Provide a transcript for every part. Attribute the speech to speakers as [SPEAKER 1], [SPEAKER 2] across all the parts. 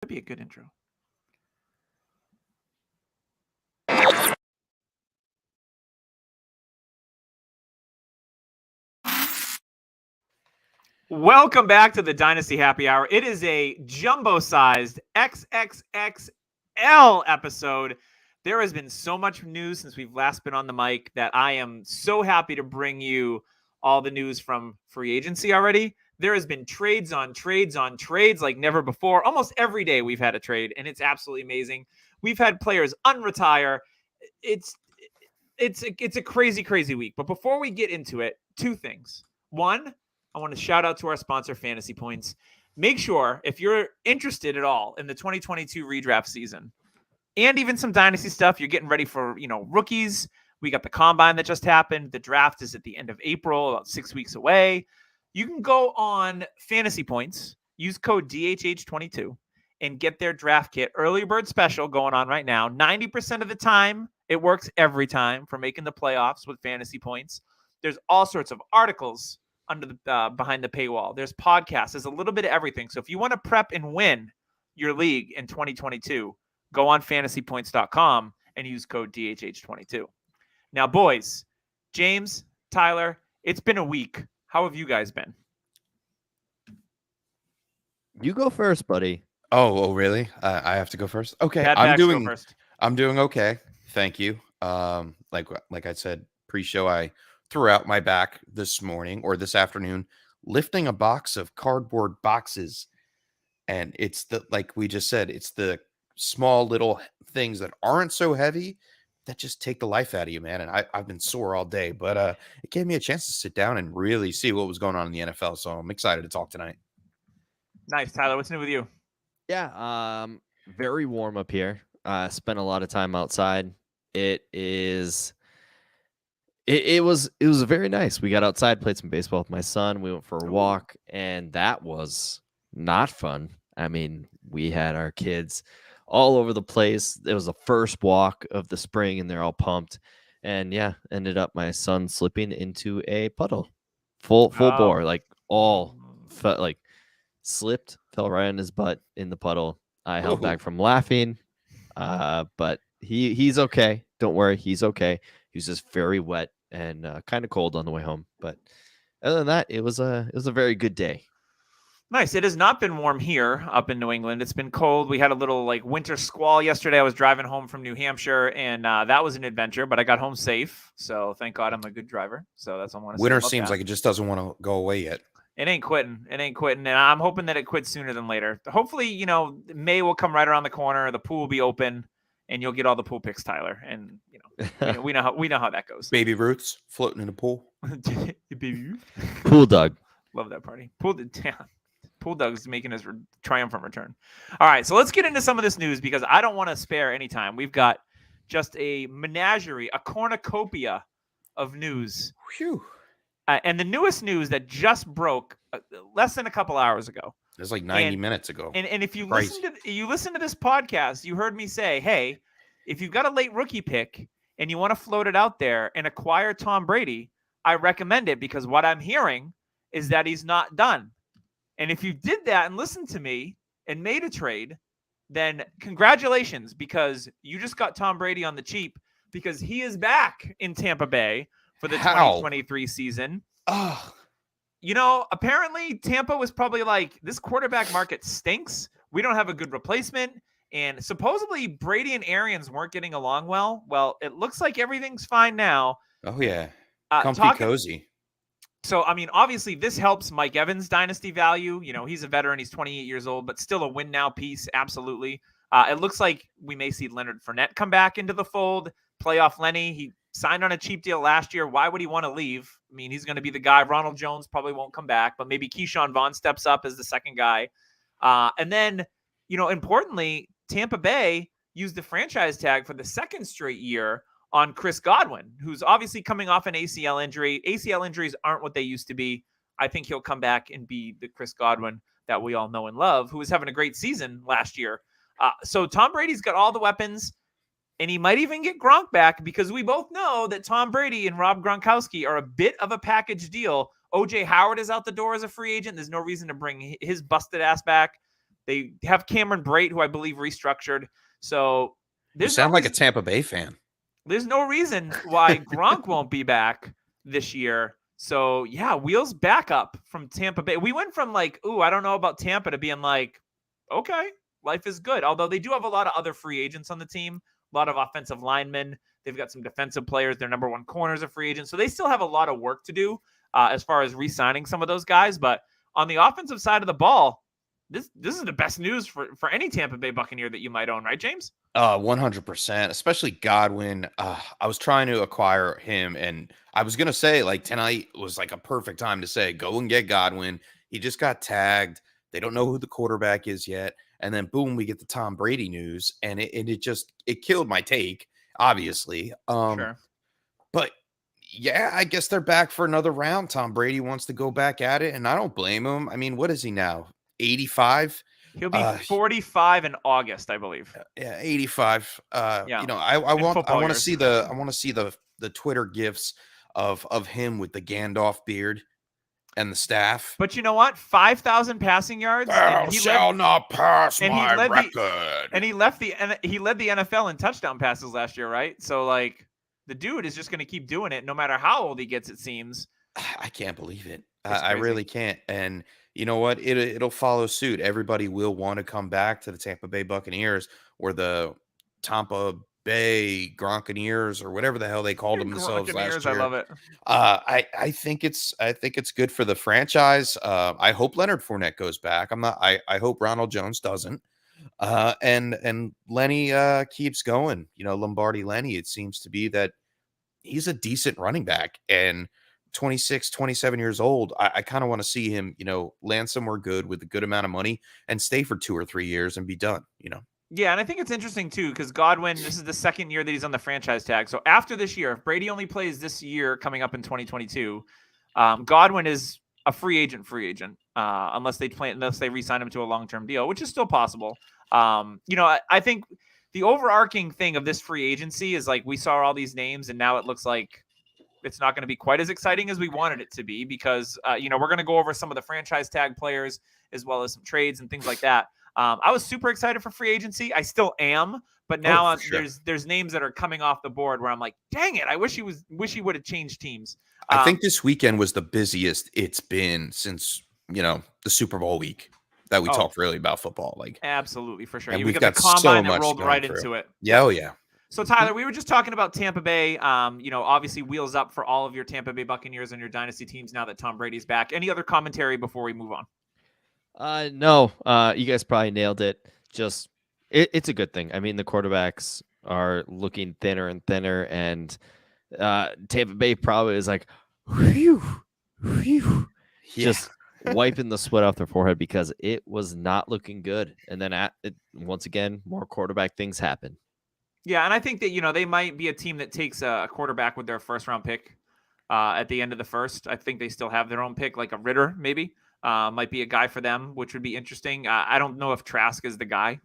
[SPEAKER 1] That'd be a good intro. Welcome back to the Dynasty Happy Hour. It is a jumbo-sized XXXL episode. There has been so much news since we've last been on the mic that I am so happy to bring you all the news from free agency already. There has been trades on trades on trades like never before. Almost every day we've had a trade, and it's absolutely amazing. We've had players unretire. It's a crazy, crazy week. But before we get into it, two things. One, I want to shout out to our sponsor, Fantasy Points. Make sure, if you're interested at all in the 2022 redraft season and even some dynasty stuff, you're getting ready for, rookies. We got the combine that just happened. The draft is at the end of April, about 6 weeks away. You can go on Fantasy Points, use code DHH22, and get their draft kit early bird special going on right now. 90% of the time, it works every time for making the playoffs with Fantasy Points. There's all sorts of articles under the behind the paywall. There's podcasts. There's a little bit of everything. So if you want to prep and win your league in 2022, go on fantasypoints.com and use code DHH22. Now, boys, James, Tyler, it's been a week. How have you guys been?
[SPEAKER 2] You go first, buddy.
[SPEAKER 3] Oh, really? I have to go first. Okay,
[SPEAKER 1] Bad
[SPEAKER 3] I'm
[SPEAKER 1] Bags go
[SPEAKER 3] doing.
[SPEAKER 1] first.
[SPEAKER 3] I'm doing okay. Thank you. Like I said pre-show, I threw out my back this morning or this afternoon lifting a box of cardboard boxes, and it's like we just said, it's the small little things that aren't so heavy that just take the life out of you, man. And I've been sore all day, but it gave me a chance to sit down and really see what was going on in the NFL. So I'm excited to talk tonight.
[SPEAKER 1] Nice. Tyler, what's new with you?
[SPEAKER 2] Yeah, very warm up here. Spent a lot of time outside. It was very nice. We got outside, played some baseball with my son. We went for a walk, and that was not fun. I mean, we had our kids all over the place. It was the first walk of the spring, and they're all pumped. And yeah, ended up my son slipping into a puddle, full bore, like slipped, fell right on his butt in the puddle. I held back from laughing, but he's okay. Don't worry, he's okay. He was just very wet and kind of cold on the way home. But other than that, it was a very good day.
[SPEAKER 1] Nice. It has not been warm here up in New England. It's been cold. We had a little winter squall yesterday. I was driving home from New Hampshire, and that was an adventure, but I got home safe. So thank God I'm a good driver. So that's what I want to say.
[SPEAKER 3] Winter seems like it just doesn't want to go away yet.
[SPEAKER 1] It ain't quitting. And I'm hoping that it quits sooner than later. Hopefully, May will come right around the corner. The pool will be open, and you'll get all the pool picks, Tyler. And we know how that goes.
[SPEAKER 3] Baby Ruths floating in the pool.
[SPEAKER 1] Baby
[SPEAKER 2] Pool Doug.
[SPEAKER 1] Love that party. Pool Doug's making his triumphant return. All right, so let's get into some of this news because I don't want to spare any time. We've got just a menagerie, a cornucopia of news.
[SPEAKER 3] Whew.
[SPEAKER 1] And the newest news that just broke less than a couple hours ago.
[SPEAKER 3] It was like 90 minutes ago.
[SPEAKER 1] And if you listen to this podcast, you heard me say, hey, if you've got a late rookie pick and you want to float it out there and acquire Tom Brady, I recommend it because what I'm hearing is that he's not done. And if you did that and listened to me and made a trade, then congratulations because you just got Tom Brady on the cheap because he is back in Tampa Bay for the 2023 season.
[SPEAKER 3] Oh.
[SPEAKER 1] Apparently Tampa was probably like, this quarterback market stinks. We don't have a good replacement. And supposedly Brady and Arians weren't getting along well. Well, it looks like everything's fine now.
[SPEAKER 3] Oh, yeah. Comfy, cozy.
[SPEAKER 1] So, I mean, obviously this helps Mike Evans' dynasty value. He's a veteran. He's 28 years old, but still a win now piece. Absolutely. It looks like we may see Leonard Fournette come back into the fold. Playoff Lenny. He signed on a cheap deal last year. Why would he want to leave? I mean, he's going to be the guy. Ronald Jones probably won't come back, but maybe Keyshawn Vaughn steps up as the second guy. And then, importantly, Tampa Bay used the franchise tag for the second straight year on Chris Godwin, who's obviously coming off an ACL injury. ACL injuries aren't what they used to be. I think he'll come back and be the Chris Godwin that we all know and love, who was having a great season last year. So Tom Brady's got all the weapons. And he might even get Gronk back because we both know that Tom Brady and Rob Gronkowski are a bit of a package deal. O.J. Howard is out the door as a free agent. There's no reason to bring his busted ass back. They have Cameron Brate, who I believe restructured. So
[SPEAKER 3] You sound like a Tampa Bay fan.
[SPEAKER 1] There's no reason why Gronk won't be back this year. So yeah, wheels back up from Tampa Bay. We went from like, ooh, I don't know about Tampa to being like, okay, life is good. Although they do have a lot of other free agents on the team, a lot of offensive linemen. They've got some defensive players. Their number one corners are free agents. So they still have a lot of work to do as far as re-signing some of those guys. But on the offensive side of the ball, this is the best news for any Tampa Bay Buccaneer that you might own, right, James?
[SPEAKER 3] 100%, especially Godwin. I was trying to acquire him, and I was going to say, like, tonight was like a perfect time to say, go and get Godwin. He just got tagged. They don't know who the quarterback is yet. And then, boom, we get the Tom Brady news, and it killed my take, obviously.
[SPEAKER 1] Sure.
[SPEAKER 3] But, yeah, I guess they're back for another round. Tom Brady wants to go back at it, and I don't blame him. I mean, what is he now? 85?
[SPEAKER 1] He'll be 45 in August, I believe.
[SPEAKER 3] Yeah, 85.
[SPEAKER 1] Yeah.
[SPEAKER 3] You know, I want to see the Twitter gifs of him with the Gandalf beard and the staff.
[SPEAKER 1] But you know what? 5,000 passing yards.
[SPEAKER 3] Thou shall not pass my record.
[SPEAKER 1] And he led the NFL in touchdown passes last year, right? So like the dude is just going to keep doing it no matter how old he gets, it seems.
[SPEAKER 3] I can't believe it. I really can't. And you know what? It'll follow suit. Everybody will want to come back to the Tampa Bay Buccaneers or the Tampa Bay Gronkaneers or whatever the hell they called themselves last year.
[SPEAKER 1] I love it.
[SPEAKER 3] I think it's good for the franchise. I hope Leonard Fournette goes back. I hope Ronald Jones doesn't. And Lenny keeps going. You know, Lombardi Lenny. It seems to be that he's a decent running back, and 26, 27 years old, I kind of want to see him, you know, land somewhere good with a good amount of money and stay for 2 or 3 years and be done, you know?
[SPEAKER 1] Yeah, and I think it's interesting, too, because Godwin, this is the second year that he's on the franchise tag. So after this year, if Brady only plays this year coming up in 2022, Godwin is a free agent, unless they re-sign him to a long-term deal, which is still possible. You know, I think the overarching thing of this free agency is like we saw all these names, and now it looks like it's not going to be quite as exciting as we wanted it to be because, you know, we're going to go over some of the franchise tag players as well as some trades and things like that. I was super excited for free agency. I still am, but now there's names that are coming off the board where I'm like, dang it, I wish he would have changed teams.
[SPEAKER 3] I think this weekend was the busiest it's been since, you know, the Super Bowl week that we talked really about football. Like
[SPEAKER 1] absolutely, for sure.
[SPEAKER 3] And
[SPEAKER 1] we got the combine that rolled right into it.
[SPEAKER 3] Yeah, oh yeah.
[SPEAKER 1] So, Tyler, we were just talking about Tampa Bay. You know, obviously wheels up for all of your Tampa Bay Buccaneers and your dynasty teams now that Tom Brady's back. Any other commentary before we move on?
[SPEAKER 2] No. You guys probably nailed it. Just it's a good thing. I mean, the quarterbacks are looking thinner and thinner, and Tampa Bay probably is like, whew, just wiping the sweat off their forehead because it was not looking good. And then once again, more quarterback things happen.
[SPEAKER 1] Yeah, and I think that, you know, they might be a team that takes a quarterback with their first-round pick at the end of the first. I think they still have their own pick, like a Ritter, maybe. Might be a guy for them, which would be interesting. I don't know if Trask is the guy.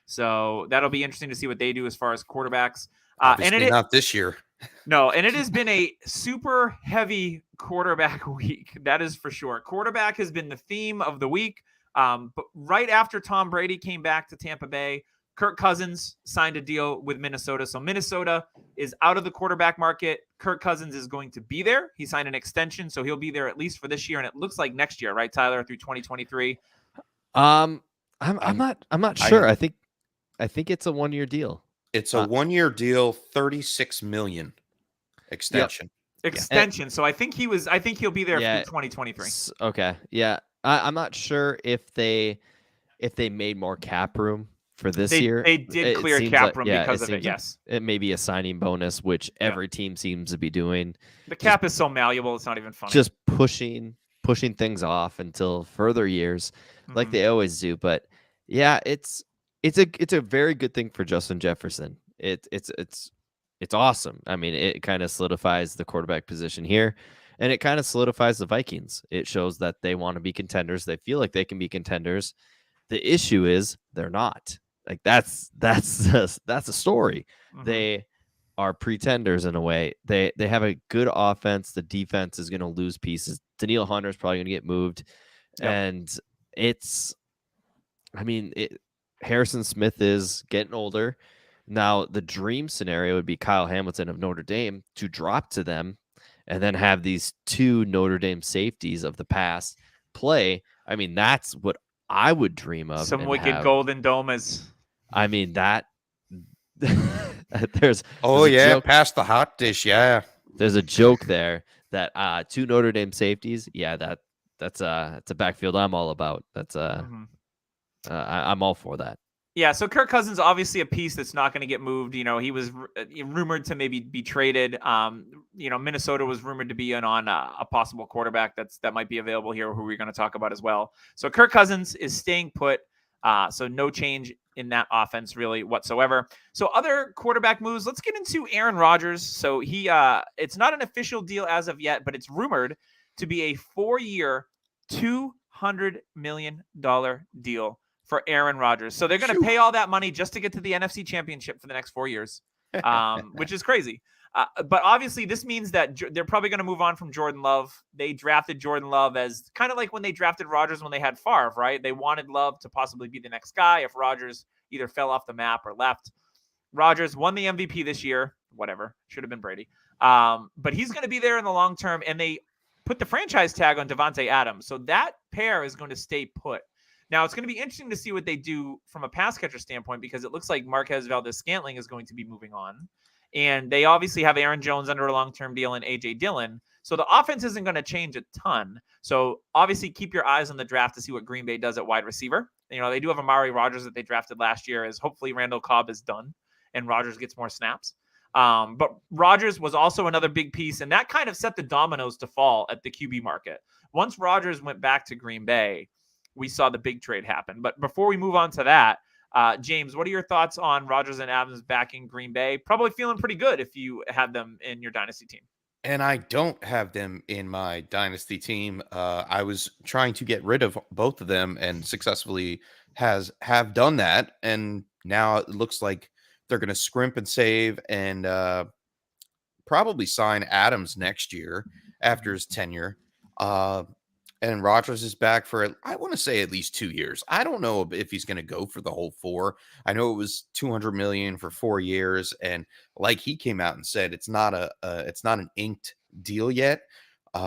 [SPEAKER 1] So that'll be interesting to see what they do as far as quarterbacks.
[SPEAKER 3] Obviously not this year.
[SPEAKER 1] No, and it has been a super heavy quarterback week. That is for sure. Quarterback has been the theme of the week. But right after Tom Brady came back to Tampa Bay, Kirk Cousins signed a deal with Minnesota. So Minnesota is out of the quarterback market. Kirk Cousins is going to be there. He signed an extension, so he'll be there at least for this year. And it looks like next year, right, Tyler, through 2023.
[SPEAKER 2] I'm not sure. I think it's a 1-year deal.
[SPEAKER 3] It's a 1-year deal, $36 million extension.
[SPEAKER 1] Yep. Extension. So I think he'll be there through 2023.
[SPEAKER 2] Okay. Yeah. I'm not sure if they made more cap room for this year.
[SPEAKER 1] They did clear cap room because of it, yes.
[SPEAKER 2] It may be a signing bonus, which every team seems to be doing. The
[SPEAKER 1] cap is so malleable, it's not even funny.
[SPEAKER 2] Just pushing things off until further years, like they always do. But yeah, it's a very good thing for Justin Jefferson. It's awesome. I mean, it kind of solidifies the quarterback position here, and it kind of solidifies the Vikings. It shows that they want to be contenders. They feel like they can be contenders. The issue is they're not. Like that's a story. Mm-hmm. They are pretenders in a way. They have a good offense. The defense is going to lose pieces. Danielle Hunter is probably going to get moved, and it's I mean, Harrison Smith is getting older. Now, the dream scenario would be Kyle Hamilton of Notre Dame to drop to them and then have these two Notre Dame safeties of the past play. I mean, that's what I would dream of.
[SPEAKER 1] Some
[SPEAKER 2] and
[SPEAKER 1] wicked
[SPEAKER 2] have.
[SPEAKER 1] golden domes.
[SPEAKER 2] I mean, that there's
[SPEAKER 3] Oh,
[SPEAKER 2] a
[SPEAKER 3] yeah.
[SPEAKER 2] joke,
[SPEAKER 3] Past the hot dish. Yeah.
[SPEAKER 2] there's a joke there that two Notre Dame safeties. Yeah, that's a backfield I'm all about. That's I'm all for that.
[SPEAKER 1] Yeah, so Kirk Cousins obviously a piece that's not going to get moved. He was rumored to maybe be traded. Minnesota was rumored to be in on a possible quarterback that might be available here, who we're going to talk about as well. So Kirk Cousins is staying put. So no change in that offense really whatsoever. So other quarterback moves. Let's get into Aaron Rodgers. So it's not an official deal as of yet, but it's rumored to be a 4-year, $200 million deal for Aaron Rodgers. So they're going to pay all that money just to get to the NFC Championship for the next 4 years, which is crazy. But obviously, this means that they're probably going to move on from Jordan Love. They drafted Jordan Love as kind of like when they drafted Rodgers when they had Favre, right? They wanted Love to possibly be the next guy if Rodgers either fell off the map or left. Rodgers won the MVP this year. Whatever. Should have been Brady. But he's going to be there in the long term, and they put the franchise tag on Devontae Adams. So that pair is going to stay put. Now, it's going to be interesting to see what they do from a pass catcher standpoint because it looks like Marquez Valdez-Scantling is going to be moving on. And they obviously have Aaron Jones under a long-term deal and A.J. Dillon. So the offense isn't going to change a ton. So obviously keep your eyes on the draft to see what Green Bay does at wide receiver. They do have Amari Rodgers that they drafted last year, as hopefully Randall Cobb is done and Rodgers gets more snaps. But Rodgers was also another big piece, and that kind of set the dominoes to fall at the QB market. Once Rodgers went back to Green Bay, we saw the big trade happen. But before we move on to that, James, what are your thoughts on Rodgers and Adams back in Green Bay? Probably feeling pretty good if you had them in your dynasty team.
[SPEAKER 3] And I don't have them in my dynasty team. I was trying to get rid of both of them and successfully have done that. And now it looks like they're going to scrimp and save and probably sign Adams next year after his tenure. And Rodgers is back for, I want to say, at least 2 years. I don't know if he's going to go for the whole 4. I know it was $200 million for 4 years, and like he came out and said, it's not an inked deal yet.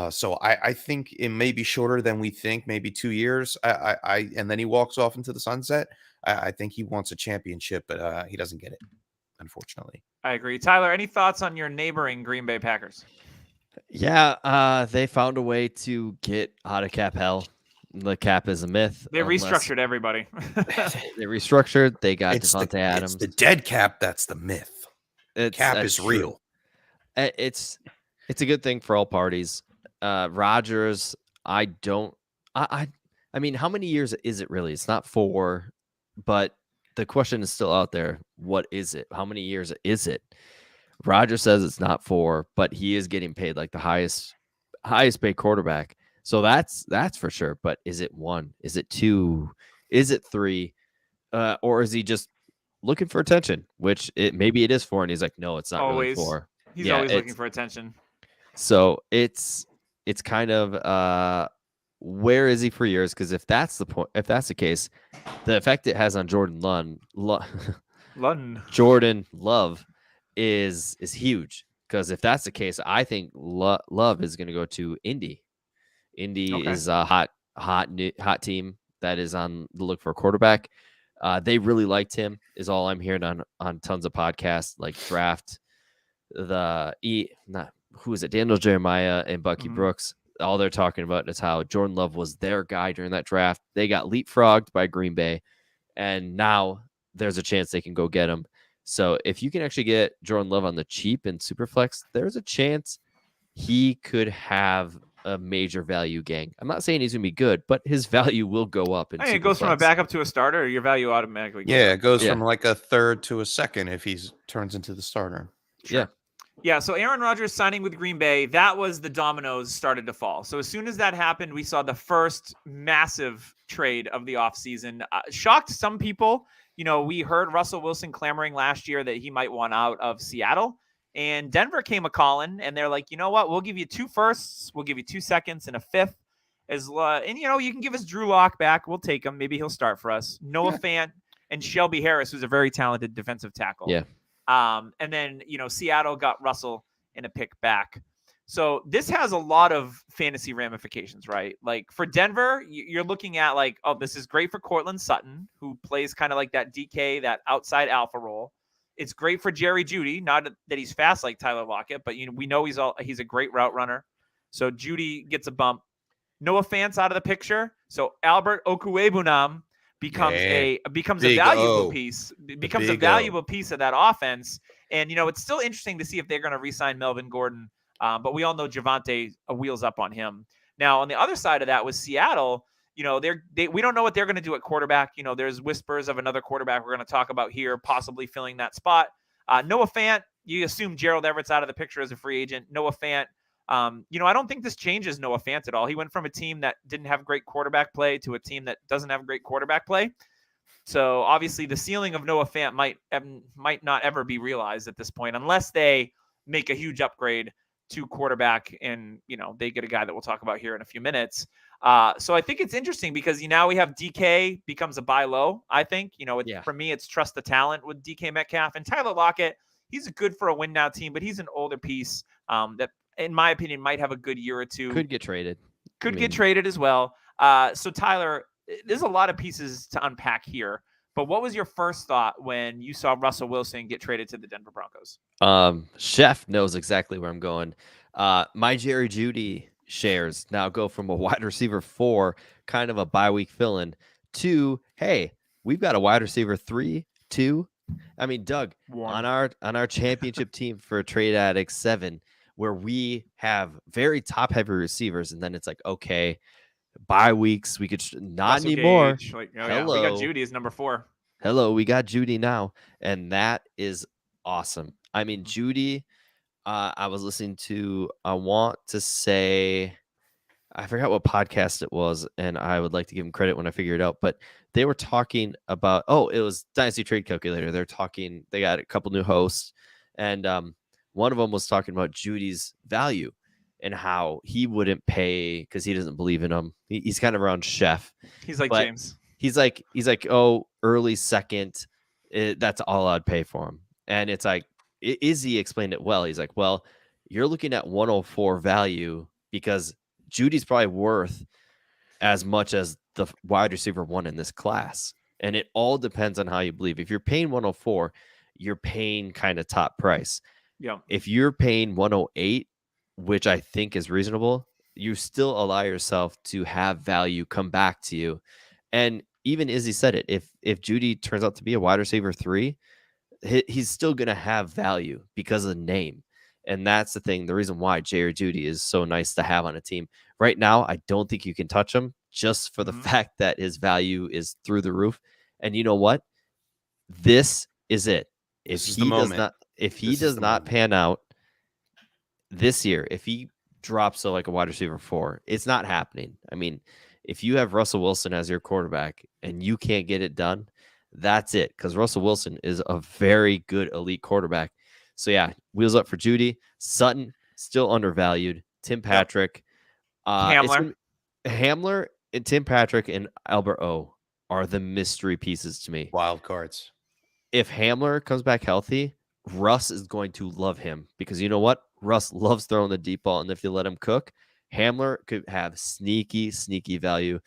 [SPEAKER 3] So I think it may be shorter than we think, maybe 2 years. And then he walks off into the sunset. I think he wants a championship, but he doesn't get it, unfortunately.
[SPEAKER 1] I agree. Tyler, any thoughts on your neighboring Green Bay Packers?
[SPEAKER 2] Yeah, they found a way to get out of cap hell. The cap is a myth.
[SPEAKER 1] They restructured everybody.
[SPEAKER 2] They restructured. They got Devontae Adams.
[SPEAKER 3] It's the dead cap that's the myth. Cap is
[SPEAKER 2] true.
[SPEAKER 3] real.
[SPEAKER 2] It's a good thing for all parties. Rodgers, I mean, how many years is it really? It's not 4, but the question is still out there. What is it? How many years is it? Rodgers says it's not 4, but he is getting paid like the highest paid quarterback. So that's for sure. But is it 1? Is it 2? Is it 3? Or is he just looking for attention? Which maybe it is 4, and he's like, no, it's not
[SPEAKER 1] always.
[SPEAKER 2] Really 4.
[SPEAKER 1] He's always looking for attention.
[SPEAKER 2] So it's kind of where is he for years? Because if that's the case, the effect it has on Jordan Love is huge, because if that's the case, I think Love is going to go to Indy. Indy is a hot team that is on the look for a quarterback. They really liked him, is all I'm hearing on tons of podcasts like Draft. Who is it? Daniel Jeremiah and Bucky Brooks. All they're talking about is how Jordan Love was their guy during that draft. They got leapfrogged by Green Bay, and now there's a chance they can go get him. So if you can actually get Jordan Love on the cheap in Superflex, there's a chance he could have a major value gang. I'm not saying he's going to be good, but his value will go up.
[SPEAKER 1] It goes from a backup to a starter, your value automatically goes up.
[SPEAKER 3] It goes from like a third to a second if he turns into the starter.
[SPEAKER 2] Sure.
[SPEAKER 1] Yeah, so Aaron Rodgers signing with Green Bay, that was the dominoes started to fall. So as soon as that happened, we saw the first massive trade of the offseason. Shocked some people. We heard Russell Wilson clamoring last year that he might want out of Seattle. And Denver came a-calling, and they're like, you know what? We'll give you 2 firsts. We'll give you 2 seconds and a 5th. And you can give us Drew Lock back. We'll take him. Maybe he'll start for us. Noah Fant and Shelby Harris, who's a very talented defensive tackle.
[SPEAKER 2] Yeah.
[SPEAKER 1] And then Seattle got Russell in a pick back. So this has a lot of fantasy ramifications, right? Like for Denver, you're looking at like, oh, this is great for Cortland Sutton, who plays kind of like that DK, that outside alpha role. It's great for Jerry Jeudy, not that he's fast like Tyler Lockett, but we know he's a great route runner. So Jeudy gets a bump. Noah Fant's out of the picture, so Albert Okwuegbunam becomes a valuable piece. Becomes a valuable piece of that offense. And it's still interesting to see if they're going to re-sign Melvin Gordon. But we all know Javonte wheels up on him. Now, on the other side of that was Seattle. We don't know what they're going to do at quarterback. There's whispers of another quarterback we're going to talk about here, possibly filling that spot. Noah Fant, you assume Gerald Everett's out of the picture as a free agent. Noah Fant, I don't think this changes Noah Fant at all. He went from a team that didn't have great quarterback play to a team that doesn't have great quarterback play. So obviously the ceiling of Noah Fant might not ever be realized at this point, unless they make a huge upgrade to quarterback and, they get a guy that we'll talk about here in a few minutes. So I think it's interesting because now we have DK becomes a buy low. I think, for me, it's trust the talent with DK Metcalf and Tyler Lockett. He's good for a win now team, but he's an older piece that, in my opinion, might have a good year or two.
[SPEAKER 2] Could get traded.
[SPEAKER 1] Get traded as well. So Tyler, there's a lot of pieces to unpack here. But what was your first thought when you saw Russell Wilson get traded to the Denver Broncos?
[SPEAKER 2] Chef knows exactly where I'm going. My Jerry Jeudy shares now go from a wide receiver 4, kind of a bye week fill-in, to, hey, we've got a wide receiver 3, 2. I mean, Doug,
[SPEAKER 1] 1.
[SPEAKER 2] on our championship team for Trade Addicts 7, where we have very top-heavy receivers, and then it's like, okay, bye weeks, we could not
[SPEAKER 1] Russell
[SPEAKER 2] anymore.
[SPEAKER 1] Gage, hello. We got Jeudy as number 4.
[SPEAKER 2] Hello, we got Jeudy now, and that is awesome. I mean, Jeudy, I was listening to, I want to say, I forgot what podcast it was, and I would like to give him credit when I figure it out, but they were talking about, it was Dynasty Trade Calculator. They got a couple new hosts, and one of them was talking about Judy's value and how he wouldn't pay because he doesn't believe in him. He's kind of around Chef.
[SPEAKER 1] He's like James.
[SPEAKER 2] He's like, early second, that's all I'd pay for him. And it's like, Izzy explained it well. He's like, well, you're looking at 104 value because Judy's probably worth as much as the wide receiver 1 in this class. And it all depends on how you believe. If you're paying 104, you're paying kind of top price.
[SPEAKER 1] Yeah.
[SPEAKER 2] If you're paying 108, which I think is reasonable, you still allow yourself to have value come back to you. And even Izzy said it, if Jeudy turns out to be a wide receiver 3, he's still going to have value because of the name. And that's the thing. The reason why Jerry Jeudy is so nice to have on a team right now. I don't think you can touch him just for the fact that his value is through the roof. And you know what? This is it. If he does not pan out this year, if he drops to like a wide receiver 4, it's not happening. I mean, if you have Russell Wilson as your quarterback and you can't get it done, that's it. Because Russell Wilson is a very good elite quarterback. So yeah, wheels up for Jeudy. Sutton, still undervalued. Tim Patrick. Hamler and Tim Patrick and Albert O are the mystery pieces to me.
[SPEAKER 3] Wild cards.
[SPEAKER 2] If Hamler comes back healthy, Russ is going to love him because you know what? Russ loves throwing the deep ball. And if you let him cook, Hamler could have sneaky value.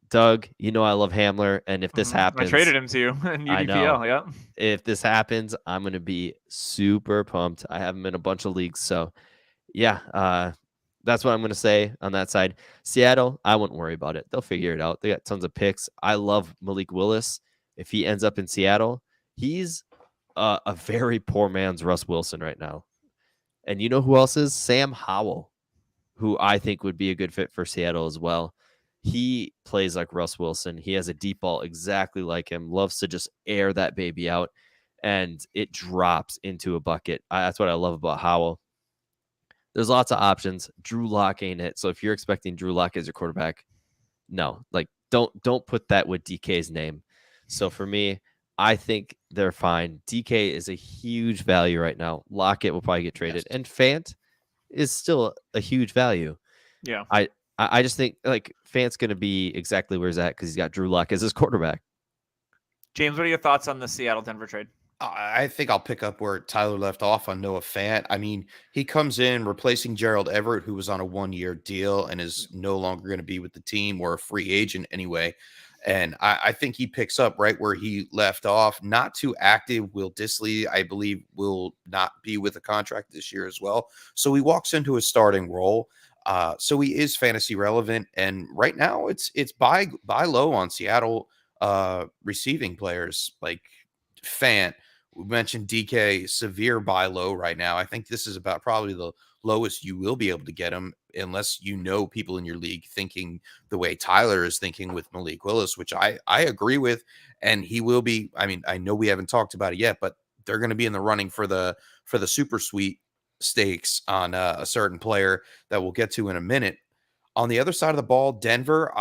[SPEAKER 2] Doug, I love Hamler, and if this happens,
[SPEAKER 1] I traded him to you in UDPL. Yeah.
[SPEAKER 2] If this happens, I'm going to be super pumped. I have him in a bunch of leagues, so yeah, that's what I'm going to say on that side. Seattle, I wouldn't worry about it. They'll figure it out. They got tons of picks. I love Malik Willis. If he ends up in Seattle, he's a very poor man's Russ Wilson right now. And you know who else is? Sam Howell, who I think would be a good fit for Seattle as well. He plays like Russ Wilson. He has a deep ball exactly like him, loves to just air that baby out, and it drops into a bucket. That's what I love about Howell. There's lots of options. Drew Lock ain't it. So if you're expecting Drew Lock as your quarterback, no, don't put that with DK's name. So for me, I think they're fine. DK is a huge value right now. Lockett will probably get traded. Yes. And Fant is still a huge value.
[SPEAKER 1] Yeah.
[SPEAKER 2] I just think like Fant's going to be exactly where he's at because he's got Drew Lock as his quarterback.
[SPEAKER 1] James, what are your thoughts on the Seattle-Denver trade?
[SPEAKER 3] I think I'll pick up where Tyler left off on Noah Fant. I mean, he comes in replacing Gerald Everett, who was on a 1-year deal and is no longer going to be with the team or a free agent anyway. And I think he picks up right where he left off. Not too active. Will Disley, I believe, will not be with a contract this year as well. So he walks into a starting role. So he is fantasy relevant. And right now it's buy low on Seattle receiving players like Fant. We mentioned DK, severe buy low right now. I think this is about probably the lowest you will be able to get him unless you know people in your league thinking the way Tyler is thinking with Malik Willis, which I agree with. And he will be, I mean, I know we haven't talked about it yet, but they're going to be in the running for the super sweet stakes on a certain player that we'll get to in a minute. On the other side of the ball, Denver,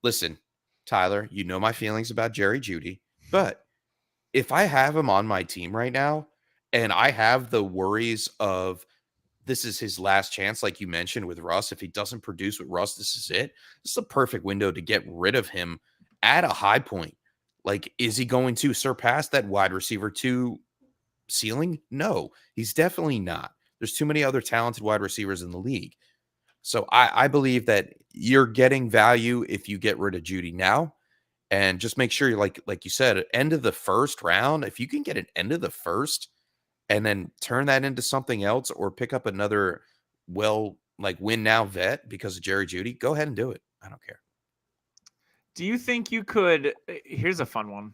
[SPEAKER 3] listen, Tyler, you know my feelings about Jerry Jeudy, but if I have him on my team right now and I have the worries of this is his last chance, like you mentioned with Russ, if he doesn't produce with Russ, this is it. This is a perfect window to get rid of him at a high point. Like, is he going to surpass that wide receiver 2 ceiling? No, he's definitely not. There's too many other talented wide receivers in the league. So I believe that you're getting value if you get rid of Jeudy now. And just make sure, like you said, end of the first round, if you can get an end of the first and then turn that into something else or pick up another win now vet because of Jerry Jeudy, go ahead and do it. I don't care.
[SPEAKER 1] Do you think you could – here's a fun one.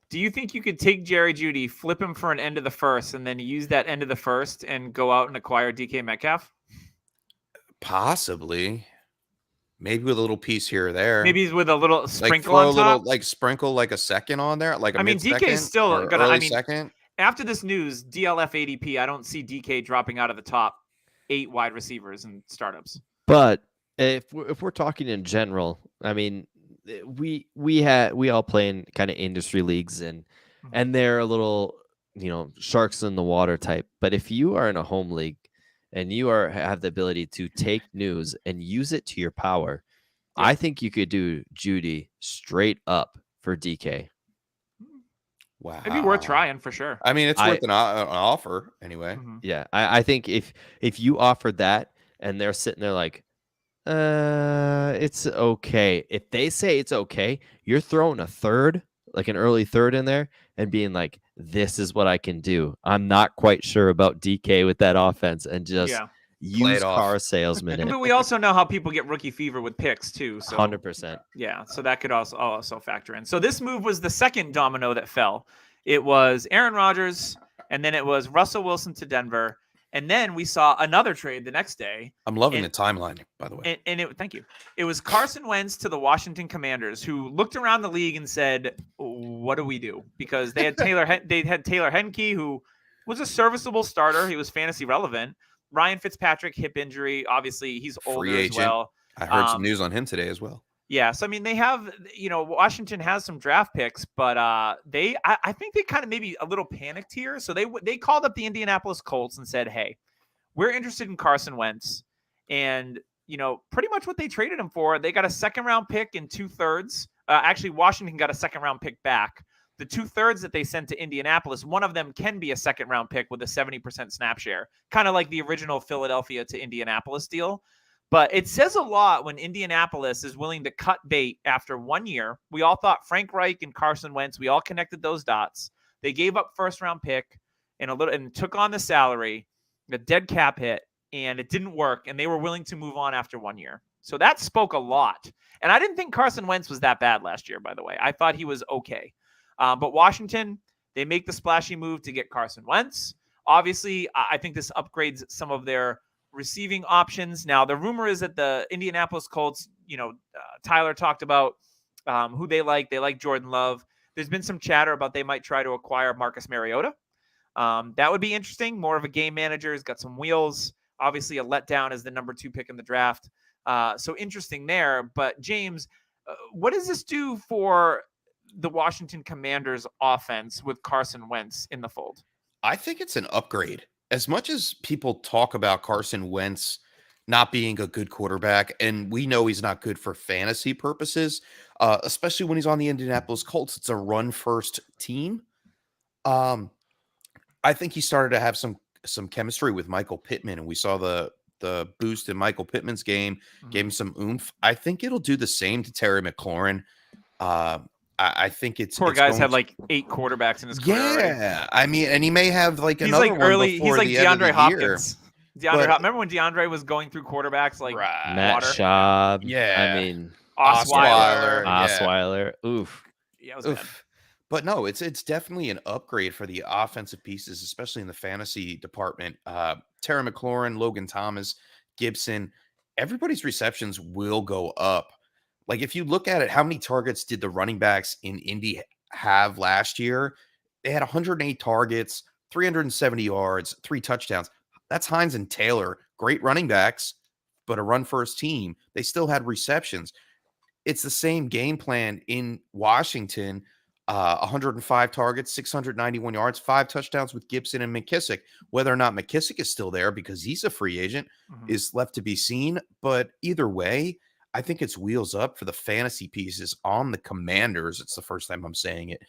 [SPEAKER 1] Do you think you could take Jerry Jeudy, flip him for an end of the first, and then use that end of the first and go out and acquire DK Metcalf?
[SPEAKER 3] Possibly. Maybe with a little piece here or there.
[SPEAKER 1] Maybe with a little sprinkle
[SPEAKER 3] on top. Sprinkle like a second on there, like a
[SPEAKER 1] DK is still
[SPEAKER 3] gonna. I mean, second.
[SPEAKER 1] After this news, DLF ADP, I don't see DK dropping out of the top 8 wide receivers in startups.
[SPEAKER 2] But if we're talking in general, I mean, we all play in kind of industry leagues and they're a little sharks in the water type. But if you are in a home league and you have the ability to take news and use it to your power, yeah. I think you could do Jeudy straight up for DK.
[SPEAKER 3] Wow.
[SPEAKER 1] It'd be worth trying for sure.
[SPEAKER 3] I mean, it's worth an offer anyway.
[SPEAKER 2] Mm-hmm. Yeah. I think if you offered that and they're sitting there like, it's okay. If they say it's okay, you're throwing a third, like an early third in there and being like, this is what I can do. I'm not quite sure about DK with that offense and just use car salesman.
[SPEAKER 1] But we also know how people get rookie fever with picks too. So
[SPEAKER 2] 100%.
[SPEAKER 1] Yeah. So that could also factor in. So this move was the second domino that fell. It was Aaron Rodgers and then it was Russell Wilson to Denver. And then we saw another trade the next day.
[SPEAKER 3] I'm loving the timeline, by the way.
[SPEAKER 1] Thank you. It was Carson Wentz to the Washington Commanders, who looked around the league and said, "What do we do?" Because they had Taylor Heineke, who was a serviceable starter. He was fantasy relevant. Ryan Fitzpatrick, hip injury. Obviously, he's older as well.
[SPEAKER 3] I heard some news on him today as well.
[SPEAKER 1] Yeah, so I mean, they have, Washington has some draft picks, but I think they kind of maybe a little panicked here. So they called up the Indianapolis Colts and said, "Hey, we're interested in Carson Wentz," and pretty much what they traded him for, they got a 2nd-round pick and 2/3. Actually, Washington got a 2nd-round pick back. The 2/3 that they sent to Indianapolis, one of them can be a 2nd-round pick with a 70% snap share, kind of like the original Philadelphia to Indianapolis deal. But it says a lot when Indianapolis is willing to cut bait after 1 year. We all thought Frank Reich and Carson Wentz, we all connected those dots. They gave up 1st-round pick and took on the salary, the dead cap hit, and it didn't work. And they were willing to move on after 1 year. So that spoke a lot. And I didn't think Carson Wentz was that bad last year, by the way. I thought he was okay. But Washington, they make the splashy move to get Carson Wentz. Obviously, I think this upgrades some of their receiving options. Now, the rumor is that the Indianapolis Colts, Tyler talked about who they like. They like Jordan Love. There's been some chatter about they might try to acquire Marcus Mariota. That would be interesting. More of a game manager. He's got some wheels. Obviously, a letdown as the number 2 pick in the draft. So interesting there. But, James, what does this do for the Washington Commanders offense with Carson Wentz in the fold?
[SPEAKER 3] I think it's an upgrade. As much as people talk about Carson Wentz not being a good quarterback, and we know he's not good for fantasy purposes, especially when he's on the Indianapolis Colts. It's a run-first team. I think he started to have some chemistry with Michael Pittman, and we saw the boost in Michael Pittman's game, gave him some oomph. I think it'll do the same to Terry McLaurin. I think it's
[SPEAKER 1] Poor
[SPEAKER 3] it's
[SPEAKER 1] guy's
[SPEAKER 3] going
[SPEAKER 1] had like 8 quarterbacks in his career already.
[SPEAKER 3] yeah. I mean, and he may have like
[SPEAKER 1] He's
[SPEAKER 3] another
[SPEAKER 1] like
[SPEAKER 3] one
[SPEAKER 1] early.
[SPEAKER 3] before
[SPEAKER 1] He's like
[SPEAKER 3] the end of
[SPEAKER 1] DeAndre
[SPEAKER 3] the year.
[SPEAKER 1] Hopkins.
[SPEAKER 3] But-
[SPEAKER 1] Remember when DeAndre was going through quarterbacks like
[SPEAKER 3] Right.
[SPEAKER 2] Matt
[SPEAKER 1] water?
[SPEAKER 2] Schaub.
[SPEAKER 3] Yeah.
[SPEAKER 2] I mean,
[SPEAKER 1] Osweiler.
[SPEAKER 3] Yeah.
[SPEAKER 2] Osweiler. Oof.
[SPEAKER 1] Yeah, it was bad.
[SPEAKER 3] Oof. But no, it's definitely an upgrade for the offensive pieces, especially in the fantasy department. Terry McLaurin, Logan Thomas, Gibson, everybody's receptions will go up. Like if you look at it, how many targets did the running backs in Indy have last year? They had 108 targets, 370 yards, 3 touchdowns. That's Hines and Taylor, great running backs, but a run-first team. They still had receptions. It's the same game plan in Washington. 105 targets, 691 yards, 5 touchdowns with Gibson and McKissick. Whether or not McKissick is still there because he's a free agent is left to be seen. But either way, I think it's wheels up for the fantasy pieces on the Commanders. It's the first time I'm saying it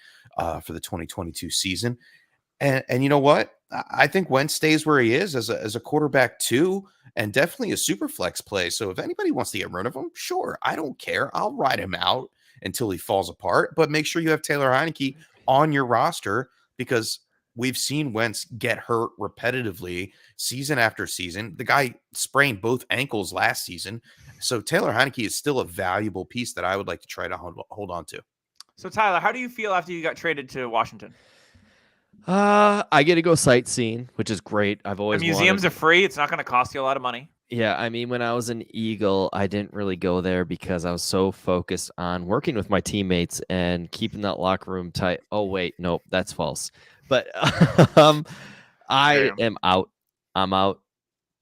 [SPEAKER 3] for the 2022 season. And you know what? I think Wentz stays where he is as a quarterback too, and definitely a super flex play. So if anybody wants to get rid of him, sure, I don't care. I'll ride him out until he falls apart. But make sure you have Taylor Heineke on your roster because we've seen Wentz get hurt repetitively season after season. The guy sprained both ankles last season. So Taylor Heineke is still a valuable piece that I would like to try to hold on to.
[SPEAKER 1] So Tyler, how do you feel after you got traded to Washington?
[SPEAKER 2] I get to go sightseeing, which is great. I've
[SPEAKER 1] The
[SPEAKER 2] always
[SPEAKER 1] museums
[SPEAKER 2] wanted...
[SPEAKER 1] are free. It's not going to cost you a lot of money.
[SPEAKER 2] Yeah, I mean, when I was an Eagle, I didn't really go there because I was so focused on working with my teammates and keeping that locker room tight. Oh, wait, nope, that's false. But I am out. I'm out.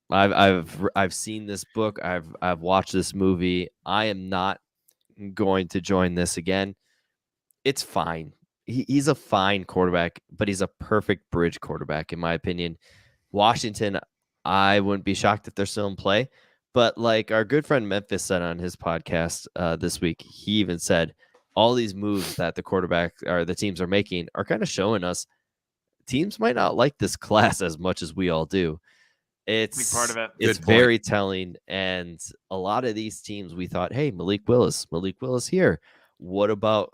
[SPEAKER 2] I've seen this book. I've watched this movie. I am not going to join this again. It's fine. He's a fine quarterback, but he's a perfect bridge quarterback, in my opinion. Washington, I wouldn't be shocked if they're still in play. But like our good friend Memphis said on his podcast this week, he even said all these moves that the quarterback or the teams are making are kind of showing us teams might not like this class as much as we all do. It's
[SPEAKER 1] Big part of it.
[SPEAKER 2] It's very telling. And a lot of these teams, we thought, hey, Malik Willis here. What about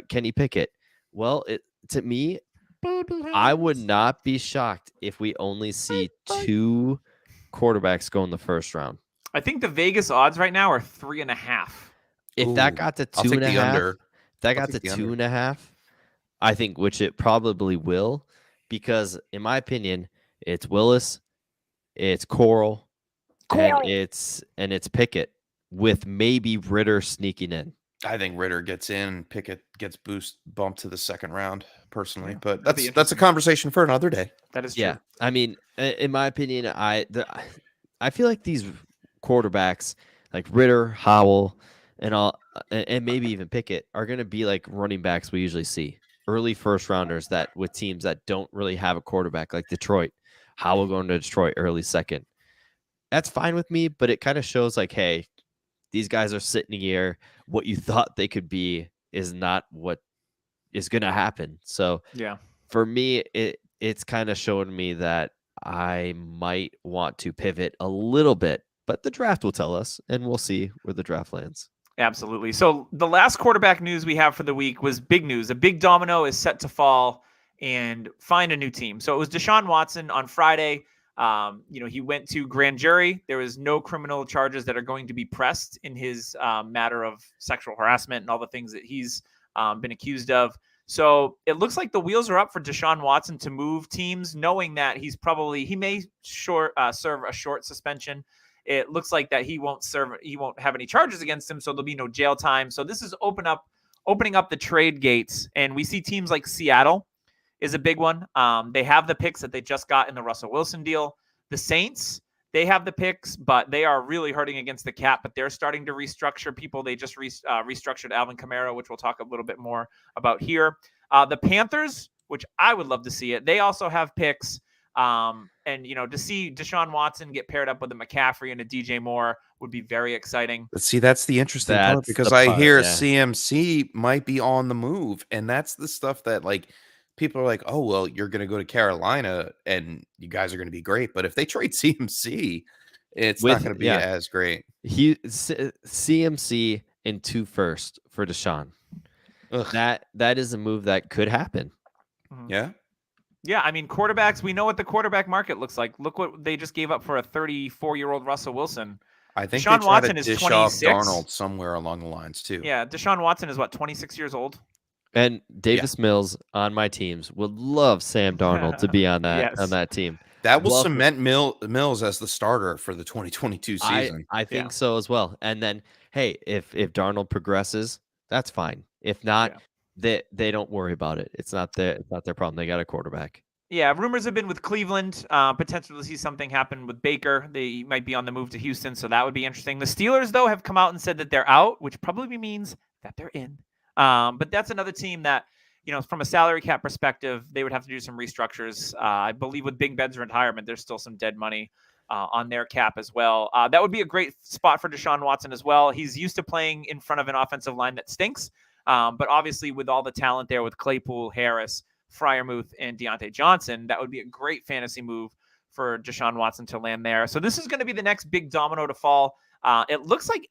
[SPEAKER 2] Kenny Pickett? Well, to me, I would not be shocked if we only see 2 quarterbacks go in the first round.
[SPEAKER 1] I think the Vegas odds right now are 3.5.
[SPEAKER 2] If that got to 2.5, that got to 2.5, I think, which it probably will, because in my opinion, it's Willis, it's Coral, and it's Pickett with maybe Ritter sneaking in.
[SPEAKER 3] I think Ritter gets in, Pickett gets bumped to the second round personally, but that's a conversation for another day.
[SPEAKER 1] That is true.
[SPEAKER 2] Yeah. I mean, in my opinion, I feel like these quarterbacks like Ritter, Howell, and maybe even Pickett are going to be like running backs we usually see, early first rounders that with teams that don't really have a quarterback, like Detroit. Howell going to Detroit early second. That's fine with me, but it kind of shows like, hey, these guys are sitting here. What you thought they could be is not what is going to happen. So
[SPEAKER 1] yeah,
[SPEAKER 2] for me, it's kind of showing me that I might want to pivot a little bit, but the draft will tell us, and we'll see where the draft lands.
[SPEAKER 1] Absolutely. So the last quarterback news we have for the week was big news. A big domino is set to fall and find a new team. So it was Deshaun Watson on Friday. He went to grand jury. There was no criminal charges that are going to be pressed in his matter of sexual harassment and all the things that he's been accused of. So it looks like the wheels are up for Deshaun Watson to move teams, knowing that he may serve a short suspension. It looks like that he won't have any charges against him, so there'll be no jail time. So this is opening up the trade gates, and we see teams like Seattle is a big one. They have the picks that they just got in the Russell Wilson deal. The Saints, they have the picks, but they are really hurting against the cap, but they're starting to restructure people. They just restructured Alvin Kamara, which we'll talk a little bit more about here. The Panthers, which I would love to see it. They also have picks. And to see Deshaun Watson get paired up with a McCaffrey and a DJ Moore would be very exciting.
[SPEAKER 3] But see, that's the interesting part,
[SPEAKER 2] That's
[SPEAKER 3] because
[SPEAKER 2] the
[SPEAKER 3] I
[SPEAKER 2] part,
[SPEAKER 3] hear
[SPEAKER 2] yeah.
[SPEAKER 3] CMC might be on the move, and that's the stuff that like people are like, oh well, you're going to go to Carolina and you guys are going to be great, but if they trade CMC, it's not going to be as great.
[SPEAKER 2] CMC in 2 first for Deshaun.
[SPEAKER 3] Ugh.
[SPEAKER 2] That is a move that could happen.
[SPEAKER 3] Yeah.
[SPEAKER 1] Yeah, I mean, quarterbacks, we know what the quarterback market looks like. Look what they just gave up for a 34-year-old Russell Wilson.
[SPEAKER 3] I think
[SPEAKER 1] Deshaun
[SPEAKER 3] they tried
[SPEAKER 1] Watson
[SPEAKER 3] to
[SPEAKER 1] is
[SPEAKER 3] dish off
[SPEAKER 1] 26.
[SPEAKER 3] Darnold somewhere along the lines too.
[SPEAKER 1] Yeah, Deshaun Watson is 26 years old.
[SPEAKER 2] And Davis Mills on my teams would love Sam Darnold to be on that
[SPEAKER 1] Yes.
[SPEAKER 2] on that team.
[SPEAKER 3] That will cement Mills as the starter for the 2022 season.
[SPEAKER 2] I think so as well. And then, hey, if Darnold progresses, that's fine. If not, they don't worry about it. It's not their problem. They got a quarterback.
[SPEAKER 1] Yeah, rumors have been with Cleveland, potential to see something happen with Baker. They might be on the move to Houston, so that would be interesting. The Steelers, though, have come out and said that they're out, which probably means that they're in. But that's another team that, from a salary cap perspective, they would have to do some restructures. I believe with Big Ben's retirement, there's still some dead money on their cap as well. That would be a great spot for Deshaun Watson as well. He's used to playing in front of an offensive line that stinks. But obviously with all the talent there with Claypool, Harris, Freiermuth, and Deontay Johnson, that would be a great fantasy move for Deshaun Watson to land there. So this is going to be the next big domino to fall. It looks like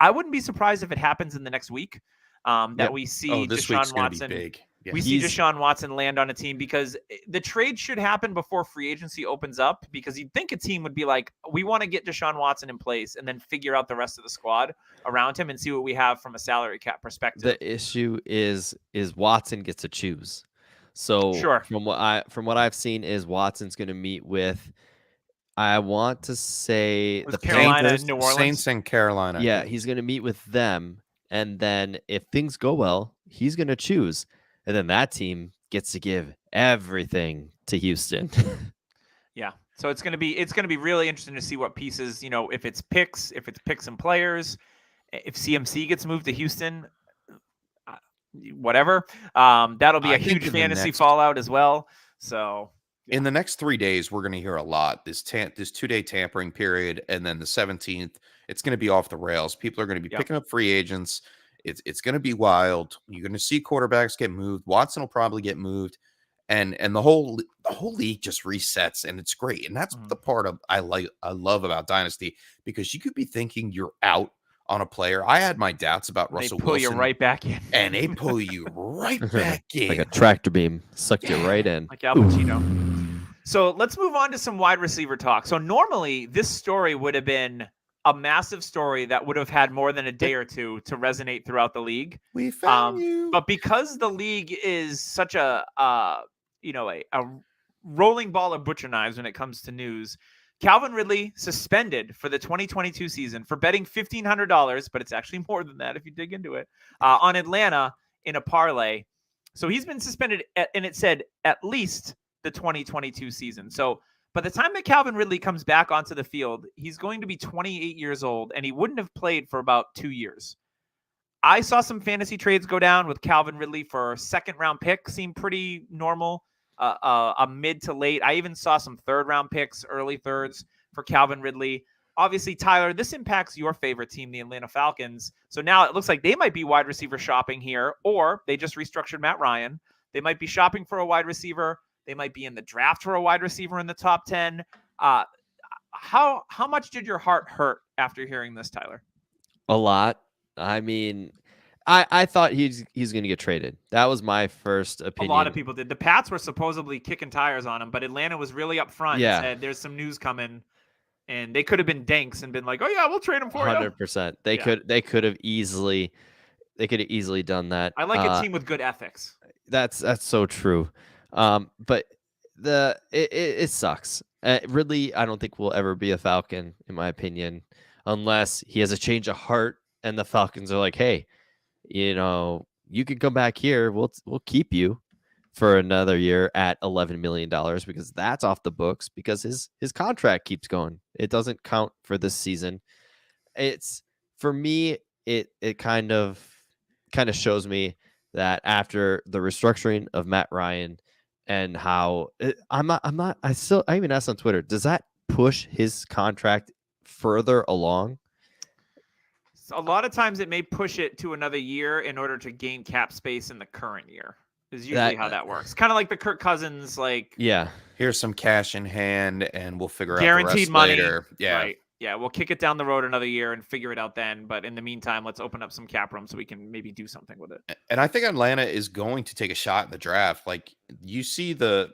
[SPEAKER 1] I wouldn't be surprised if it happens in the next week. That we see Deshaun Watson.
[SPEAKER 3] Big. Yeah.
[SPEAKER 1] We see Deshaun Watson land on a team, because the trade should happen before free agency opens up, because you'd think a team would be like, we want to get Deshaun Watson in place and then figure out the rest of the squad around him and see what we have from a salary cap perspective.
[SPEAKER 2] The issue is Watson gets to choose. So
[SPEAKER 1] sure.
[SPEAKER 2] From what I've seen is Watson's going to meet with, I want to say
[SPEAKER 1] the Carolina and New Orleans.
[SPEAKER 3] Saints and Carolina.
[SPEAKER 2] Yeah, he's going to meet with them. And then if things go well, he's going to choose. And then that team gets to give everything to Houston.
[SPEAKER 1] Yeah. So it's going to be really interesting to see what pieces, if it's picks and players, if CMC gets moved to Houston, whatever. That'll be a huge fantasy fallout as well. So
[SPEAKER 3] in the next 3 days, we're going to hear a lot. This 2-day tampering period, and then the 17th, it's going to be off the rails. People are going to be picking up free agents. It's going to be wild. You're going to see quarterbacks get moved. Watson will probably get moved, and the whole league just resets, and it's great. And that's the part of I love about Dynasty, because you could be thinking you're out on a player. I had my doubts about Russell Wilson.
[SPEAKER 1] They pull you right back in.
[SPEAKER 3] And they pull you right back in.
[SPEAKER 2] Like a tractor beam. Sucked you right in.
[SPEAKER 1] Like Al Pacino. So let's move on to some wide receiver talk. So normally this story would have been a massive story that would have had more than a day or two to resonate throughout the league.
[SPEAKER 3] We found you.
[SPEAKER 1] But because the league is such a rolling ball of butcher knives when it comes to news, Calvin Ridley suspended for the 2022 season for betting $1,500, but it's actually more than that if you dig into it, on Atlanta in a parlay. So he's been suspended, and it said at least the 2022 season. So by the time that Calvin Ridley comes back onto the field, he's going to be 28 years old, and he wouldn't have played for about 2 years. I saw some fantasy trades go down with Calvin Ridley for a second-round pick. Seemed pretty normal. A mid to late. I even saw some third-round picks, early thirds for Calvin Ridley. Obviously, Tyler, this impacts your favorite team, the Atlanta Falcons. So now it looks like they might be wide receiver shopping here, or they just restructured Matt Ryan. They might be shopping for a wide receiver. They might be in the draft for a wide receiver in the top 10. How much did your heart hurt after hearing this, Tyler?
[SPEAKER 2] A lot. I mean, I thought he's going to get traded. That was my first opinion.
[SPEAKER 1] A lot of people did. The Pats were supposedly kicking tires on him, but Atlanta was really upfront and said, there's some news coming. And they could have been danks and been like, oh, yeah, we'll trade him for
[SPEAKER 2] 100%. They could have easily done that.
[SPEAKER 1] I like a team with good ethics.
[SPEAKER 2] That's so true. But it sucks. Ridley, I don't think will ever be a Falcon, in my opinion, unless he has a change of heart and the Falcons are like, hey, you can come back here. We'll keep you for another year at $11 million, because that's off the books, because his contract keeps going. It doesn't count for this season. It's, for me, it kind of shows me that after the restructuring of Matt Ryan, and how I even asked on Twitter, does that push his contract further along?
[SPEAKER 1] So a lot of times it may push it to another year in order to gain cap space in the current year. Is usually how that works. Kind of like the Kirk Cousins, like
[SPEAKER 2] Yeah.
[SPEAKER 3] Here's some cash in hand, and we'll figure out
[SPEAKER 1] guaranteed
[SPEAKER 3] the rest
[SPEAKER 1] money.
[SPEAKER 3] later. Yeah.
[SPEAKER 1] Right. Yeah, we'll kick it down the road another year and figure it out then. But in the meantime, let's open up some cap room so we can maybe do something with it.
[SPEAKER 3] And I think Atlanta is going to take a shot in the draft. Like, you see the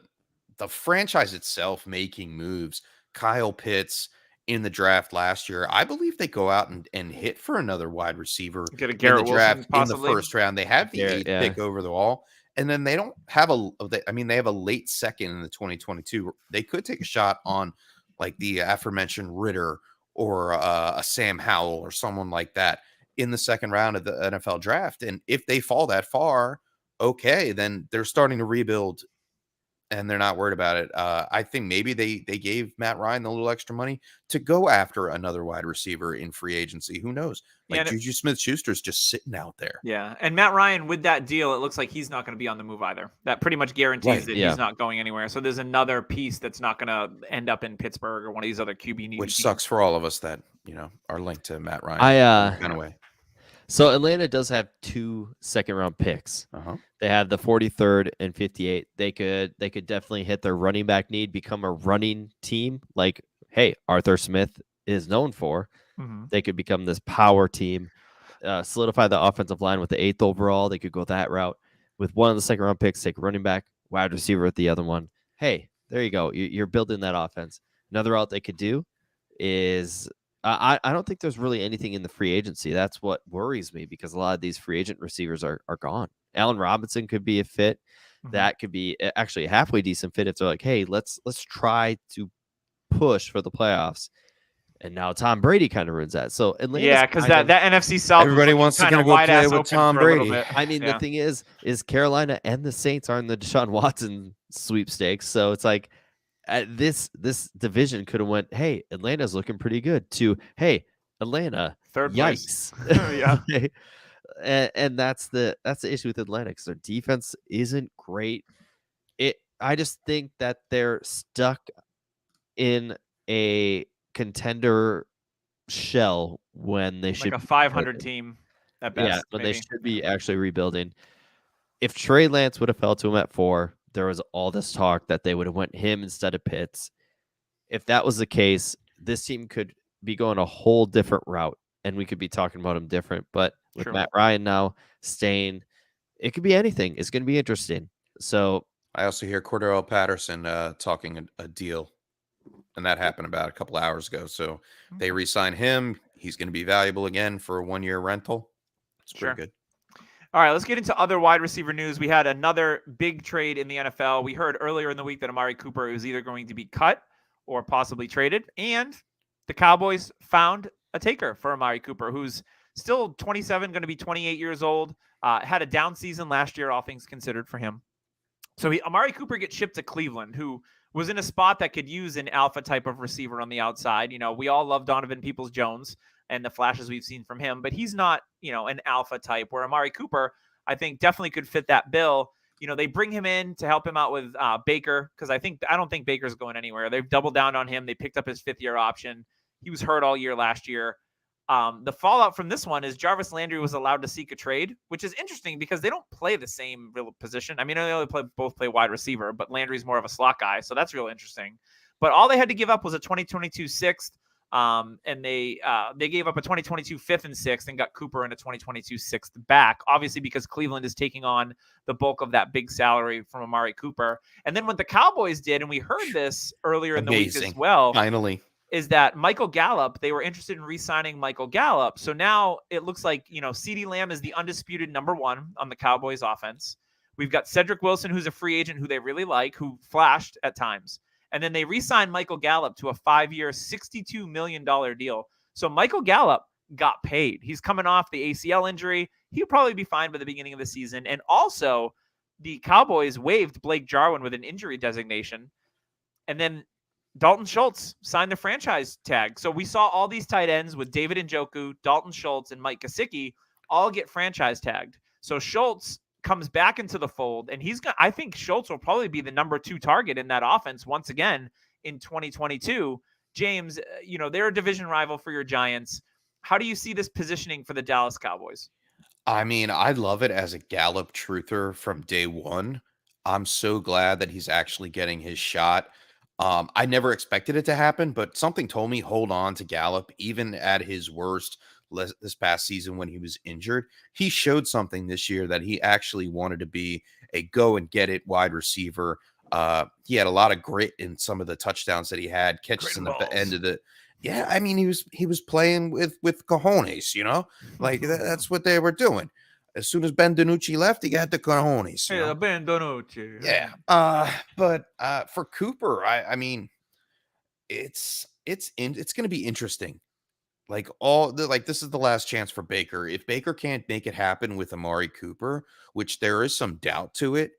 [SPEAKER 3] franchise itself making moves. Kyle Pitts in the draft last year. I believe they go out and hit for another wide receiver
[SPEAKER 1] Get a
[SPEAKER 3] in the
[SPEAKER 1] Garrett
[SPEAKER 3] draft
[SPEAKER 1] Wilson, possibly.
[SPEAKER 3] in the first round. They have the
[SPEAKER 2] Garrett,
[SPEAKER 3] 8th pick over the wall. And then they don't have they have a late second in the 2022. They could take a shot on like the aforementioned Ritter or a Sam Howell or someone like that in the second round of the NFL draft. And if they fall that far, okay, then they're starting to rebuild and they're not worried about it. I think maybe they gave Matt Ryan a little extra money to go after another wide receiver in free agency. Who knows? Like Juju Smith-Schuster's just sitting out there.
[SPEAKER 1] Yeah, and Matt Ryan, with that deal, it looks like he's not going to be on the move either. That pretty much guarantees that he's not going anywhere. So there's another piece that's not going to end up in Pittsburgh or one of these other QB needy
[SPEAKER 3] Which
[SPEAKER 1] teams.
[SPEAKER 3] sucks for all of us that, are linked to Matt Ryan. Kind of way.
[SPEAKER 2] So Atlanta does have 2 second-round picks. They have the 43rd and 58. They could definitely hit their running back need, become a running team like, hey, Arthur Smith is known for. They could become this power team, solidify the offensive line with the 8th overall. They could go that route. With one of the second-round picks, take running back, wide receiver with the other one. Hey, there you go. You're building that offense. Another route they could do is I don't think there's really anything in the free agency. That's what worries me because a lot of these free agent receivers are gone. Allen Robinson could be a fit. That could be actually a halfway decent fit if they're like, hey, let's try to push for the playoffs. And now Tom Brady kind of ruins that. So Atlanta's
[SPEAKER 1] because that NFC South,
[SPEAKER 3] everybody wants to go play with Tom Brady.
[SPEAKER 2] I mean, the thing is Carolina and the Saints are in the Deshaun Watson sweepstakes. So it's like, this division could have went, hey, Atlanta's looking pretty good, to, hey, Atlanta,
[SPEAKER 1] third
[SPEAKER 2] place.
[SPEAKER 1] Yeah.
[SPEAKER 2] and that's the issue with Atlanta, because their defense isn't great. I just think that they're stuck in a contender shell when they should
[SPEAKER 1] like a 500 team at best.
[SPEAKER 2] Yeah, when they should be actually rebuilding. If Trey Lance would have fell to him at 4, there was all this talk that they would have went him instead of Pitts. If that was the case, this team could be going a whole different route, and we could be talking about him different. But with Matt Ryan now staying, it could be anything. It's going to be interesting. So
[SPEAKER 3] I also hear Cordell Patterson talking a deal, and that happened about a couple hours ago. So they re-sign him. He's going to be valuable again for a 1-year rental. It's pretty good.
[SPEAKER 1] All right, let's get into other wide receiver news. We had another big trade in the NFL. We heard earlier in the week that Amari Cooper is either going to be cut or possibly traded. And the Cowboys found a taker for Amari Cooper, who's still 27, going to be 28 years old. Had a down season last year, all things considered, for him. So Amari Cooper gets shipped to Cleveland, who was in a spot that could use an alpha type of receiver on the outside. We all love Donovan Peoples-Jones and the flashes we've seen from him, but he's not, an alpha type, where Amari Cooper, I think, definitely could fit that bill. They bring him in to help him out with Baker, because I don't think Baker's going anywhere. They've doubled down on him. They picked up his 5th-year option. He was hurt all year last year. The fallout from this one is Jarvis Landry was allowed to seek a trade, which is interesting because they don't play the same real position. I mean, they only both play wide receiver, but Landry's more of a slot guy, so that's real interesting. But all they had to give up was a 2022 6th, and they gave up a 2022 5th and 6th and got Cooper in a 2022 6th back, obviously because Cleveland is taking on the bulk of that big salary from Amari Cooper. And then what the Cowboys did, and we heard this earlier in the week as well,
[SPEAKER 3] finally,
[SPEAKER 1] is that Michael Gallup, they were interested in re-signing Michael Gallup. So now it looks like, CeeDee Lamb is the undisputed number 1 on the Cowboys offense. We've got Cedric Wilson, who's a free agent who they really like, who flashed at times. And then they re-signed Michael Gallup to a 5-year, $62 million deal. So Michael Gallup got paid. He's coming off the ACL injury. He'll probably be fine by the beginning of the season. And also, the Cowboys waived Blake Jarwin with an injury designation. And then Dalton Schultz signed the franchise tag. So we saw all these tight ends with David Njoku, Dalton Schultz, and Mike Gesicki all get franchise tagged. So Schultz comes back into the fold, and I think Schultz will probably be the number 2 target in that offense once again in 2022. James, they're a division rival for your Giants. How do you see this positioning for the Dallas Cowboys?
[SPEAKER 3] I mean, I love it as a Gallup truther from day one. I'm so glad that he's actually getting his shot. I never expected it to happen, but something told me hold on to Gallup, even at his worst this past season when he was injured. He showed something this year that he actually wanted to be a go and get it wide receiver. He had a lot of grit in some of the touchdowns that he had, catches in the end of the. Yeah, I mean, he was playing with cojones, like that's what they were doing. As soon as Ben DiNucci left, he got the cojones.
[SPEAKER 1] Yeah, Ben DiNucci.
[SPEAKER 3] Yeah. But for Cooper, I mean, it's going to be interesting. Like this is the last chance for Baker. If Baker can't make it happen with Amari Cooper, which there is some doubt to it.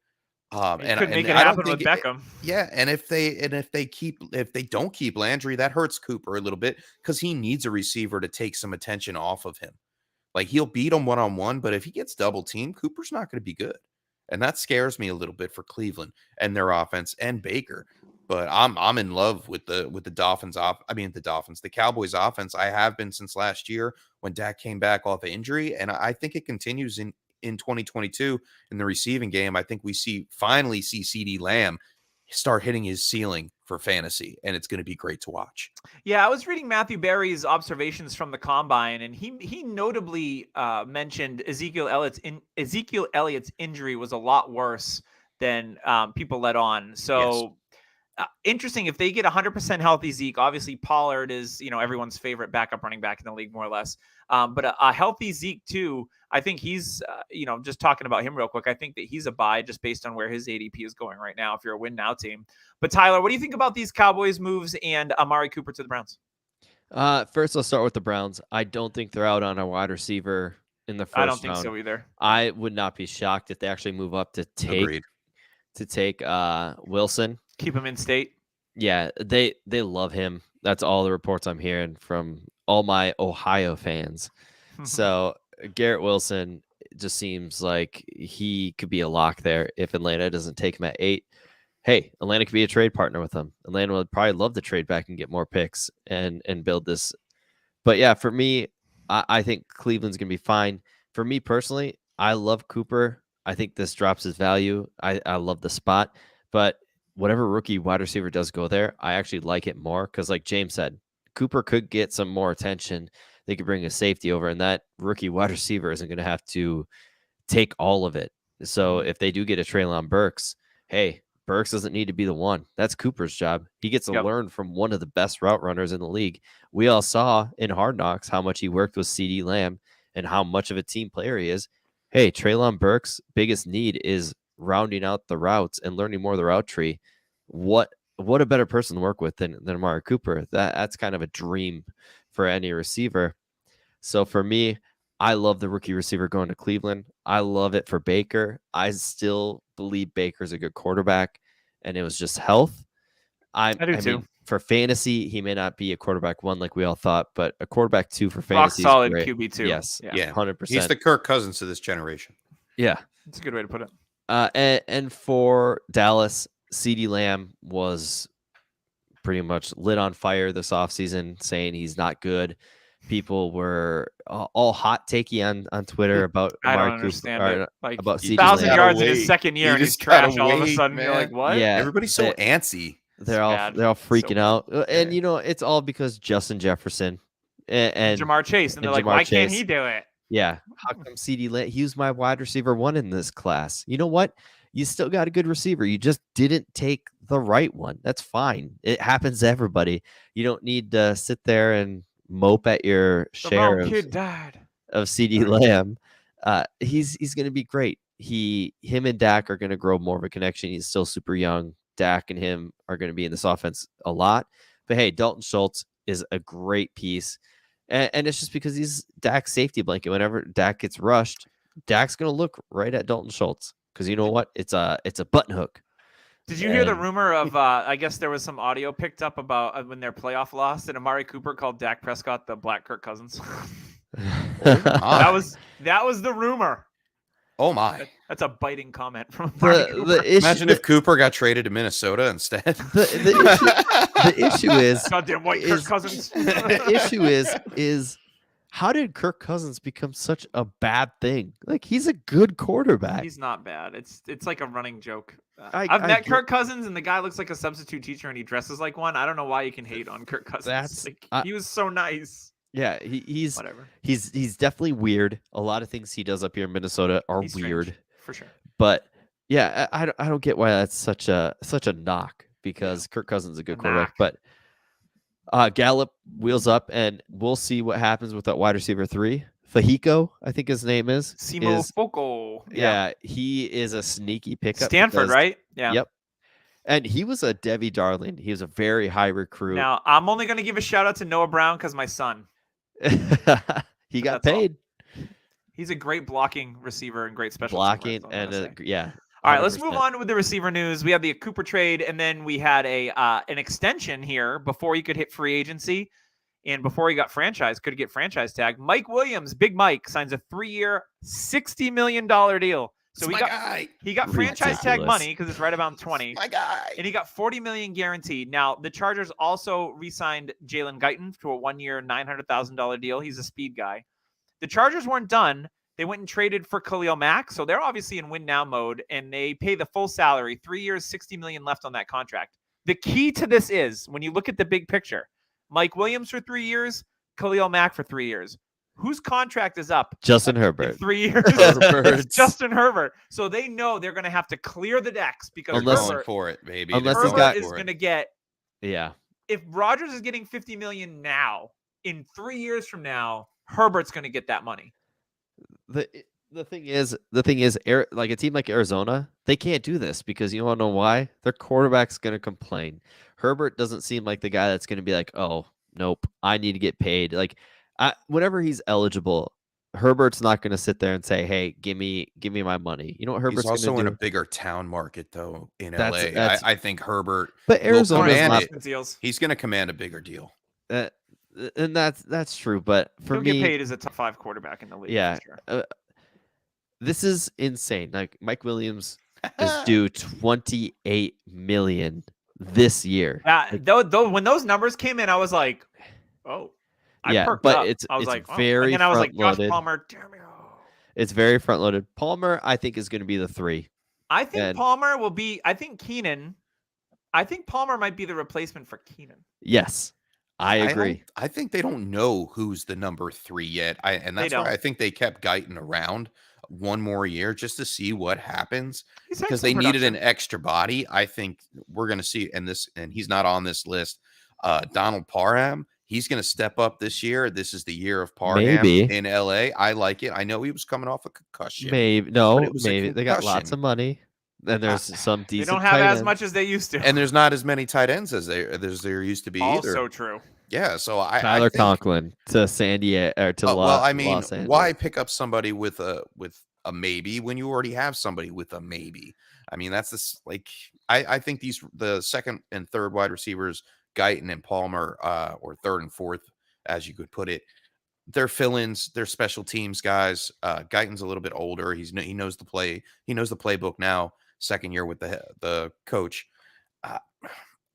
[SPEAKER 1] And could make it happen with Beckham.
[SPEAKER 3] Yeah, and if they don't keep Landry, that hurts Cooper a little bit because he needs a receiver to take some attention off of him. Like he'll beat him one-on-one, but if he gets double teamed, Cooper's not going to be good. And that scares me a little bit for Cleveland and their offense and Baker. But I'm in love with the Dolphins the Cowboys offense. I have been since last year when Dak came back off of injury, and I think it continues in 2022 in the receiving game. I think we finally see CeeDee Lamb start hitting his ceiling for fantasy, and it's going to be great to watch.
[SPEAKER 1] Yeah, I was reading Matthew Berry's observations from the combine, and he notably mentioned Ezekiel Elliott's injury was a lot worse than people let on. So yes. Interesting. If they get 100% healthy Zeke, obviously Pollard is, everyone's favorite backup running back in the league, more or less. But a healthy Zeke too, I think he's, just talking about him real quick. I think that he's a buy just based on where his ADP is going right now, if you're a win now team. But Tyler, what do you think about these Cowboys moves and Amari Cooper to the Browns?
[SPEAKER 2] First, let's start with the Browns. I don't think they're out on a wide receiver in the first round.
[SPEAKER 1] I don't think so either.
[SPEAKER 2] I would not be shocked if they actually move up to take Wilson.
[SPEAKER 1] Keep him in state.
[SPEAKER 2] Yeah, they love him. That's all the reports I'm hearing from all my Ohio fans. So Garrett Wilson just seems like he could be a lock there if Atlanta doesn't take him at 8. Hey, Atlanta could be a trade partner with him. Atlanta would probably love to trade back and get more picks and build this. But yeah, for me, I think Cleveland's going to be fine. For me personally, I love Cooper. I think this drops his value. I love the spot. But whatever rookie wide receiver does go there, I actually like it more because, like James said, Cooper could get some more attention. They could bring a safety over, and that rookie wide receiver isn't going to have to take all of it. So if they do get a Treylon Burks, hey, Burks doesn't need to be the one. That's Cooper's job. He gets to learn from one of the best route runners in the league. We all saw in Hard Knocks how much he worked with CeeDee Lamb and how much of a team player he is. Hey, Treylon Burks' biggest need is rounding out the routes and learning more of the route tree. What a better person to work with than Amari Cooper. That's kind of a dream for any receiver. So for me, I love the rookie receiver going to Cleveland. I love it for Baker. I still believe Baker's a good quarterback, and it was just health. I do too. Mean, for fantasy, he may not be a quarterback 1 like we all thought, but a quarterback 2 for fantasy.
[SPEAKER 1] Rock solid QB2.
[SPEAKER 2] Yes.
[SPEAKER 3] Yeah.
[SPEAKER 2] 100%.
[SPEAKER 3] He's the Kirk Cousins of this generation.
[SPEAKER 2] Yeah.
[SPEAKER 1] That's a good way to put it.
[SPEAKER 2] And for Dallas, CeeDee Lamb was pretty much lit on fire this offseason, saying he's not good. People were all hot takey on Twitter about
[SPEAKER 1] I don't understand it. Like
[SPEAKER 2] about
[SPEAKER 1] 1,000 yards in his second year, and he's trash all of a sudden. Man. You're like, what?
[SPEAKER 3] Yeah, everybody's so antsy.
[SPEAKER 2] They're all freaking out, and it's all because Justin Jefferson and
[SPEAKER 1] Jamar Chase, and they're like, why can't he do it?
[SPEAKER 2] Yeah, how come CeeDee Lamb? He was my wide receiver 1 in this class. You know what? You still got a good receiver. You just didn't take the right one. That's fine. It happens to everybody. You don't need to sit there and mope at your share of CeeDee Lamb. He's going to be great. Him and Dak are going to grow more of a connection. He's still super young. Dak and him are going to be in this offense a lot. But hey, Dalton Schultz is a great piece. And it's just because he's Dak's safety blanket. Whenever Dak gets rushed, Dak's going to look right at Dalton Schultz. Because you know what? It's a button hook.
[SPEAKER 1] Did you hear the rumor of, I guess there was some audio picked up about when their playoff loss and Amari Cooper called Dak Prescott the Black Kirk Cousins? That was the rumor.
[SPEAKER 3] Oh my!
[SPEAKER 1] That's a biting comment from Amari Cooper.
[SPEAKER 2] The issue,
[SPEAKER 3] Imagine if Cooper got traded to Minnesota instead.
[SPEAKER 2] the issue is
[SPEAKER 1] Goddamn white Kirk Cousins.
[SPEAKER 2] the issue is how did Kirk Cousins become such a bad thing? Like, he's a good quarterback.
[SPEAKER 1] He's not bad. It's like a running joke.
[SPEAKER 2] I
[SPEAKER 1] I've met
[SPEAKER 2] get-
[SPEAKER 1] Kirk Cousins, and the guy looks like a substitute teacher, and he dresses like one. I don't know why you can hate on Kirk Cousins.
[SPEAKER 2] That's-
[SPEAKER 1] Like, he was so nice.
[SPEAKER 2] Yeah, he's
[SPEAKER 1] Whatever.
[SPEAKER 2] he's definitely weird. A lot of things he does up here in Minnesota are
[SPEAKER 1] He's strange,
[SPEAKER 2] weird.
[SPEAKER 1] for sure.
[SPEAKER 2] But yeah, I don't get why that's such a knock, because Kirk Cousins is a good
[SPEAKER 1] A
[SPEAKER 2] quarterback.
[SPEAKER 1] knock.
[SPEAKER 2] But Gallup wheels up, and we'll see what happens with that wide receiver 3. Fahiko, I think his name is.
[SPEAKER 1] Simo
[SPEAKER 2] is-
[SPEAKER 1] Foco.
[SPEAKER 2] Yeah, he is a sneaky pickup.
[SPEAKER 1] Stanford,
[SPEAKER 2] because-
[SPEAKER 1] right? Yeah.
[SPEAKER 2] Yep. And he was a Debbie Darling. He was a very high recruit.
[SPEAKER 1] Now, I'm only going to give a shout out to Noah Brown because my son.
[SPEAKER 2] He got
[SPEAKER 1] That's all.
[SPEAKER 2] paid
[SPEAKER 1] He's a great blocking receiver and great special
[SPEAKER 2] blocking,
[SPEAKER 1] team player, is all I'm
[SPEAKER 2] and
[SPEAKER 1] gonna say.
[SPEAKER 2] yeah.
[SPEAKER 1] All right, let's move
[SPEAKER 2] 100%.
[SPEAKER 1] on with the receiver news. We have the Cooper trade, and then we had an extension here before he could hit free agency, and before he got franchise, could get franchise tag. Mike Williams, Big Mike, signs a 3-year, $60 million deal. So
[SPEAKER 3] It's my guy.
[SPEAKER 1] he got franchise tag
[SPEAKER 2] Ridiculous.
[SPEAKER 1] money because it's right about 20.
[SPEAKER 3] My guy.
[SPEAKER 1] And he got $40 million guaranteed. Now, the Chargers also re-signed Jalen Guyton to a 1-year, $900,000 deal. He's a speed guy. The Chargers weren't done. They went and traded for Khalil Mack, so they're obviously in win now mode, and they pay the full salary. 3 years, $60 million left on that contract. The key to this is when you look at the big picture: Mike Williams for 3 years, Khalil Mack for 3 years. Whose contract is up?
[SPEAKER 2] Justin
[SPEAKER 1] In
[SPEAKER 2] Herbert.
[SPEAKER 1] 3 years.
[SPEAKER 2] Herbert's.
[SPEAKER 1] It's Justin Herbert. So they know they're going to have to clear the decks because
[SPEAKER 2] Unless-
[SPEAKER 3] Going
[SPEAKER 1] Herbert,
[SPEAKER 3] for it, baby.
[SPEAKER 2] Unless
[SPEAKER 3] They're
[SPEAKER 2] he's
[SPEAKER 1] Herbert
[SPEAKER 2] got-
[SPEAKER 1] is
[SPEAKER 3] for it.
[SPEAKER 1] going to get.
[SPEAKER 2] Yeah.
[SPEAKER 1] If Rodgers is getting $50 million now, in 3 years from now, Herbert's going to get that money.
[SPEAKER 2] The thing is, like a team like Arizona, they can't do this because you want to know why? Their quarterback's going to complain. Herbert doesn't seem like the guy that's going to be like, oh, nope, I need to get paid. Like, whenever he's eligible, Herbert's not going to sit there and say, hey, give me my money. You know what Herbert's
[SPEAKER 3] He's
[SPEAKER 2] going to
[SPEAKER 3] also
[SPEAKER 2] do?
[SPEAKER 3] in a bigger town market, though, in
[SPEAKER 2] That's-
[SPEAKER 3] LA.
[SPEAKER 2] that's-
[SPEAKER 3] I think Herbert,
[SPEAKER 2] But Arizona's
[SPEAKER 3] command
[SPEAKER 2] not,
[SPEAKER 3] it.
[SPEAKER 1] Deals.
[SPEAKER 3] he's going to command a bigger deal.
[SPEAKER 2] and that's true. But for
[SPEAKER 1] He'll
[SPEAKER 2] me,
[SPEAKER 1] get paid as a top 5 quarterback in the league.
[SPEAKER 2] Yeah.
[SPEAKER 1] For sure.
[SPEAKER 2] this is insane. Like, Mike Williams is due $28 million this year.
[SPEAKER 1] Though when those numbers came in, I was like, oh. I
[SPEAKER 2] Yeah,
[SPEAKER 1] perked
[SPEAKER 2] but
[SPEAKER 1] up.
[SPEAKER 2] it's
[SPEAKER 1] I was like, oh.
[SPEAKER 2] very
[SPEAKER 1] And then I was like, Josh
[SPEAKER 2] front-loaded.
[SPEAKER 1] Palmer, damn it.
[SPEAKER 2] It's very front loaded. Palmer, I think, is going to be the 3.
[SPEAKER 1] I think
[SPEAKER 2] And-
[SPEAKER 1] Palmer will be. I think Palmer might be the replacement for Keenan.
[SPEAKER 2] Yes, I agree.
[SPEAKER 3] I think they don't know who's the number 3 yet. And that's
[SPEAKER 1] don't.
[SPEAKER 3] why I think they kept Guyton around one more year just to see what happens,
[SPEAKER 1] He's had
[SPEAKER 3] because
[SPEAKER 1] some
[SPEAKER 3] they needed an
[SPEAKER 1] production.
[SPEAKER 3] extra body. I think we're going to see, and he's not on this list. Donald Parham, he's going to step up this year. This is the year of Parham
[SPEAKER 2] Maybe.
[SPEAKER 3] in LA. I like it. I know he was coming off a concussion.
[SPEAKER 2] Maybe no,
[SPEAKER 3] but it was a
[SPEAKER 2] maybe they got lots
[SPEAKER 3] concussion.
[SPEAKER 2] of money. And there's some
[SPEAKER 1] They
[SPEAKER 2] decent.
[SPEAKER 1] don't have
[SPEAKER 2] tight
[SPEAKER 1] as
[SPEAKER 2] ends.
[SPEAKER 1] much as they used to.
[SPEAKER 3] And there's not as many tight ends as there used to be
[SPEAKER 1] also
[SPEAKER 3] either.
[SPEAKER 1] true.
[SPEAKER 3] Yeah, so I
[SPEAKER 2] Tyler
[SPEAKER 3] think,
[SPEAKER 2] Conklin to San Diego or to
[SPEAKER 3] well, I mean,
[SPEAKER 2] Los Angeles.
[SPEAKER 3] why pick up somebody with a maybe when you already have somebody with a maybe? I mean, that's this like I think the second and third wide receivers, Guyton and Palmer, or third and fourth, as you could put it, they're fill-ins, they're special teams guys. Guyton's a little bit older. He knows the play. He knows the playbook now. Second year with the coach.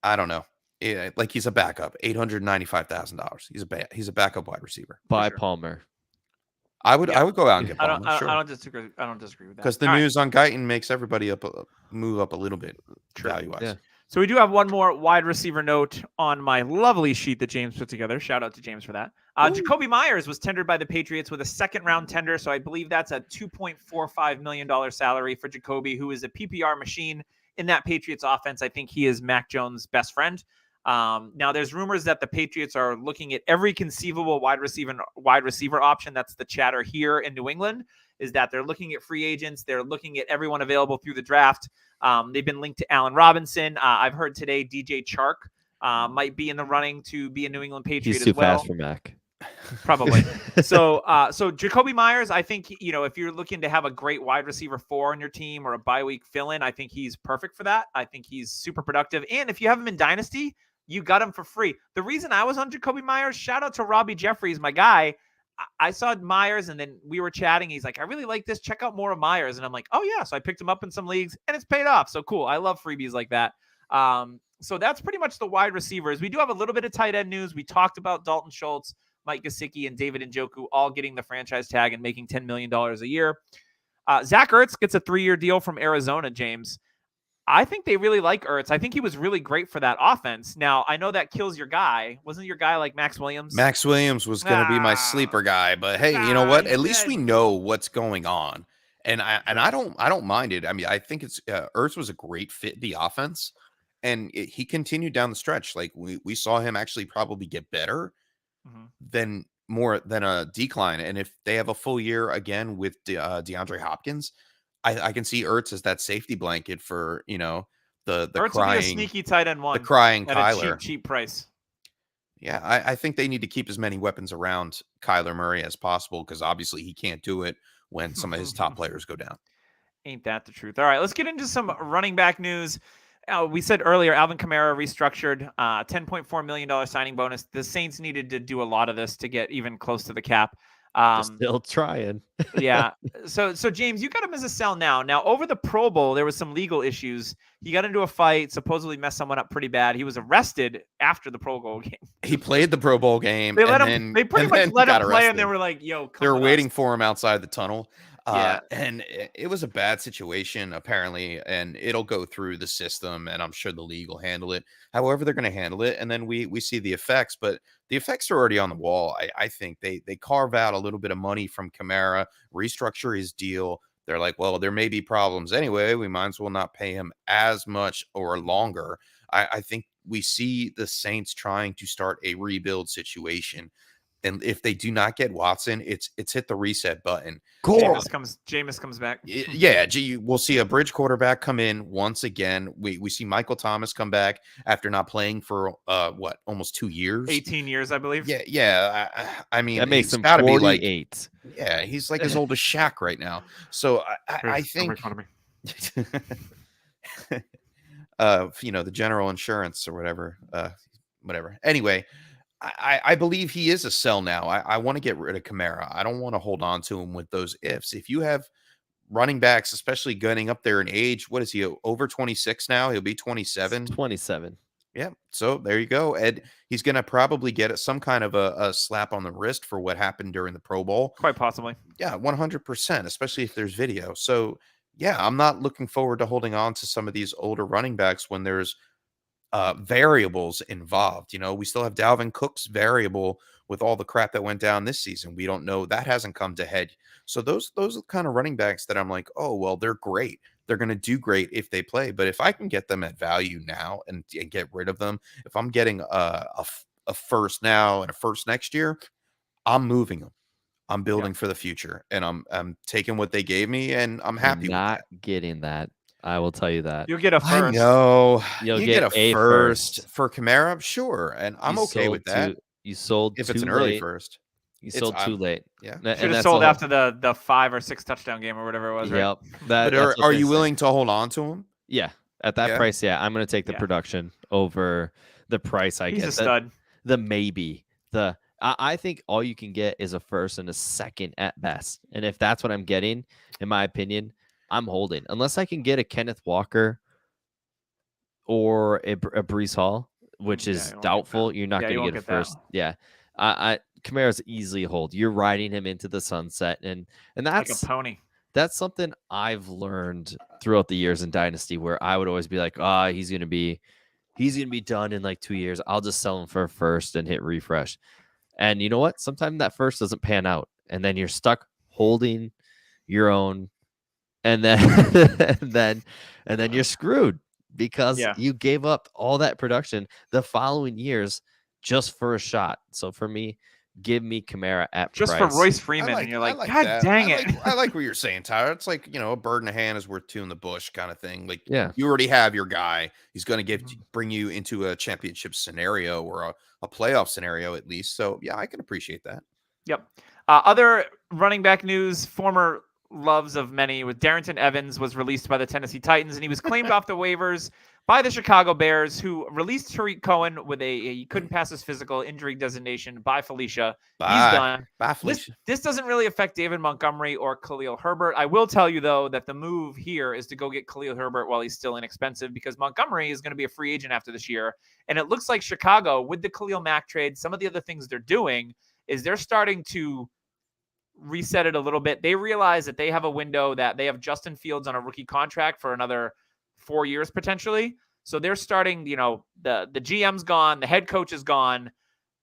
[SPEAKER 3] I don't know. Like, he's a backup, $895,000. He's a backup wide receiver.
[SPEAKER 2] by
[SPEAKER 1] sure.
[SPEAKER 2] Palmer?
[SPEAKER 3] I would go out and get
[SPEAKER 1] I
[SPEAKER 3] Palmer,
[SPEAKER 1] don't.
[SPEAKER 3] sure.
[SPEAKER 1] I don't disagree. I don't disagree with that.
[SPEAKER 3] Because the
[SPEAKER 1] All right.
[SPEAKER 3] news on Guyton makes everybody move up a little bit
[SPEAKER 1] True.
[SPEAKER 3] value-wise.
[SPEAKER 2] Yeah.
[SPEAKER 1] So we do have one more wide receiver note on my lovely sheet that James put together. Shout out to James for that. Jacoby Myers was tendered by the Patriots with a second-round tender, so I believe that's a $2.45 million salary for Jacoby, who is a PPR machine in that Patriots offense. I think he is Mac Jones' best friend. Now, there's rumors that the Patriots are looking at every conceivable wide receiver option. That's the chatter here in New England, is that they're looking at free agents. They're looking at everyone available through the draft. They've been linked to Allen Robinson. I've heard today DJ Chark might be in the running to be a New England Patriot
[SPEAKER 2] He's too
[SPEAKER 1] as well.
[SPEAKER 2] fast for Mac.
[SPEAKER 1] Probably. So Jacoby Myers, I think, if you're looking to have a great wide receiver 4 on your team or a bye week fill-in, I think he's perfect for that. I think he's super productive. And if you have him in Dynasty, you got him for free. The reason I was on Jacoby Myers, shout out to Robbie Jeffries, my guy. I saw Myers, and then we were chatting. He's like, I really like this. Check out more of Myers. And I'm like, oh, yeah. So I picked him up in some leagues, and it's paid off. So cool. I love freebies like that. So that's pretty much the wide receivers. We do have a little bit of tight end news. We talked about Dalton Schultz, Mike Gesicki, and David Njoku all getting the franchise tag and making $10 million a year. Zach Ertz gets a 3-year deal from Arizona, James. I think they really like Ertz. I think he was really great for that offense. Now, I know that kills your guy. Wasn't your guy like Max Williams?
[SPEAKER 3] Max Williams was going to be my sleeper guy, but hey, you know what? At least we know what's going on, and I don't mind it. I mean, I think it's Ertz was a great fit in the offense, and he continued down the stretch. Like we saw him actually probably get better than a decline. And if they have a full year again with DeAndre Hopkins, I can see Ertz as that safety blanket for, the
[SPEAKER 1] Ertz
[SPEAKER 3] crying,
[SPEAKER 1] would be a sneaky tight end one,
[SPEAKER 3] the crying
[SPEAKER 1] at
[SPEAKER 3] Kyler.
[SPEAKER 1] a cheap price.
[SPEAKER 3] Yeah, I think they need to keep as many weapons around Kyler Murray as possible, because obviously he can't do it when some of his top players go down.
[SPEAKER 1] Ain't that the truth? All right, let's get into some running back news. We said earlier, Alvin Kamara restructured, $10.4 million signing bonus. The Saints needed to do a lot of this to get even close to the cap.
[SPEAKER 2] Still trying.
[SPEAKER 1] Yeah. So James, you got him as a sell now. Now, over the Pro Bowl, there was some legal issues. He got into a fight, supposedly messed someone up pretty bad. He was arrested after the Pro Bowl game.
[SPEAKER 3] He played the Pro Bowl game.
[SPEAKER 1] They pretty much let him play, and they were like, "Yo, come."
[SPEAKER 3] They were waiting for him outside the tunnel.
[SPEAKER 1] Yeah.
[SPEAKER 3] And it was a bad situation, apparently, and it'll go through the system, and I'm sure the league will handle it however they're going to handle it. And then we see the effects, but the effects are already on the wall. I think they carve out a little bit of money from Kamara, restructure his deal. They're like, well, there may be problems anyway. We might as well not pay him as much or longer. I think we see the Saints trying to start a rebuild situation. And if they do not get Watson, it's hit the reset button.
[SPEAKER 1] Jameis comes back.
[SPEAKER 3] Yeah, we'll see a bridge quarterback come in once again. We see Michael Thomas come back after not playing for almost 2 years,
[SPEAKER 1] 18 years, I believe.
[SPEAKER 3] Yeah. I mean,
[SPEAKER 2] that makes him
[SPEAKER 3] got to be
[SPEAKER 2] 48.
[SPEAKER 3] Yeah, he's like as old as Shaq right now. So I think, the general insurance or whatever. Anyway. I believe he is a sell now. I want to get rid of Kamara. I don't want to hold on to him with those ifs. If you have running backs, especially gunning up there in age, what is he, over 26 now? He'll be 27.
[SPEAKER 2] 27.
[SPEAKER 3] Yeah. So there you go. Ed, he's going to probably get some kind of a slap on the wrist for what happened during the Pro Bowl.
[SPEAKER 1] Quite possibly.
[SPEAKER 3] Yeah, 100%, especially if there's video. So, yeah, I'm not looking forward to holding on to some of these older running backs when there's variables involved. We still have Dalvin Cook's variable with all the crap that went down this season. We don't know, that hasn't come to head. So those are the kind of running backs that I'm like, oh, well, they're great. They're going to do great if they play. But if I can get them at value now and get rid of them, if I'm getting a first now and a first next year, I'm moving them. I'm building for the future, and I'm taking what they gave me, and I'm happy with that.
[SPEAKER 2] Getting that. I will tell you that.
[SPEAKER 1] You'll get a first.
[SPEAKER 3] I know.
[SPEAKER 2] You'll
[SPEAKER 3] get
[SPEAKER 2] a
[SPEAKER 3] first for Kamara, sure, and I'm okay with that.
[SPEAKER 2] You sold
[SPEAKER 3] if it's an early first.
[SPEAKER 2] You sold too late.
[SPEAKER 3] Yeah,
[SPEAKER 1] should have sold after the 5 or 6 touchdown game or whatever it was. Right?
[SPEAKER 2] Yep.
[SPEAKER 3] But are you willing to hold on to him?
[SPEAKER 2] Yeah, at that price, yeah. I'm going to take the production over the price I get.
[SPEAKER 1] He's a stud.
[SPEAKER 2] I think all you can get is a first and a second at best. And if that's what I'm getting, in my opinion, I'm holding. Unless I can get a Kenneth Walker or a Breece Hall, which is doubtful. You're not going to get a first. Yeah. Kamara's easily a hold. You're riding him into the sunset. And that's
[SPEAKER 1] like a pony.
[SPEAKER 2] That's something I've learned throughout the years in Dynasty, where I would always be like, he's going to be done in like 2 years. I'll just sell him for a first and hit refresh. And you know what? Sometimes that first doesn't pan out, and then you're stuck holding your own, and then and then you're screwed because you gave up all that production the following years just for a shot. So for me, give me Kamara at
[SPEAKER 1] just
[SPEAKER 2] price.
[SPEAKER 1] for Royce Freeman, and you're like God dang it.
[SPEAKER 3] I like what you're saying, Tyler. It's like, a bird in a hand is worth 2 in the bush kind of thing. Like, you already have your guy. He's going to bring you into a championship scenario or a playoff scenario at least. So yeah, I can appreciate that.
[SPEAKER 1] Yep. Other running back news, former loves of many, with Darrington Evans was released by the Tennessee Titans, and he was claimed off the waivers by the Chicago Bears, who released Tariq Cohen with he couldn't pass his physical, injury designation. Bye, Felicia. He's done.
[SPEAKER 3] Bye, Felicia.
[SPEAKER 1] This doesn't really affect David Montgomery or Khalil Herbert. I will tell you, though, that the move here is to go get Khalil Herbert while he's still inexpensive, because Montgomery is going to be a free agent after this year. And it looks like Chicago, with the Khalil Mack trade, some of the other things they're doing is they're starting to reset it a little bit. They realize that they have a window, that they have Justin Fields on a rookie contract for another 4 years potentially. So they're starting, the GM's gone, the head coach is gone.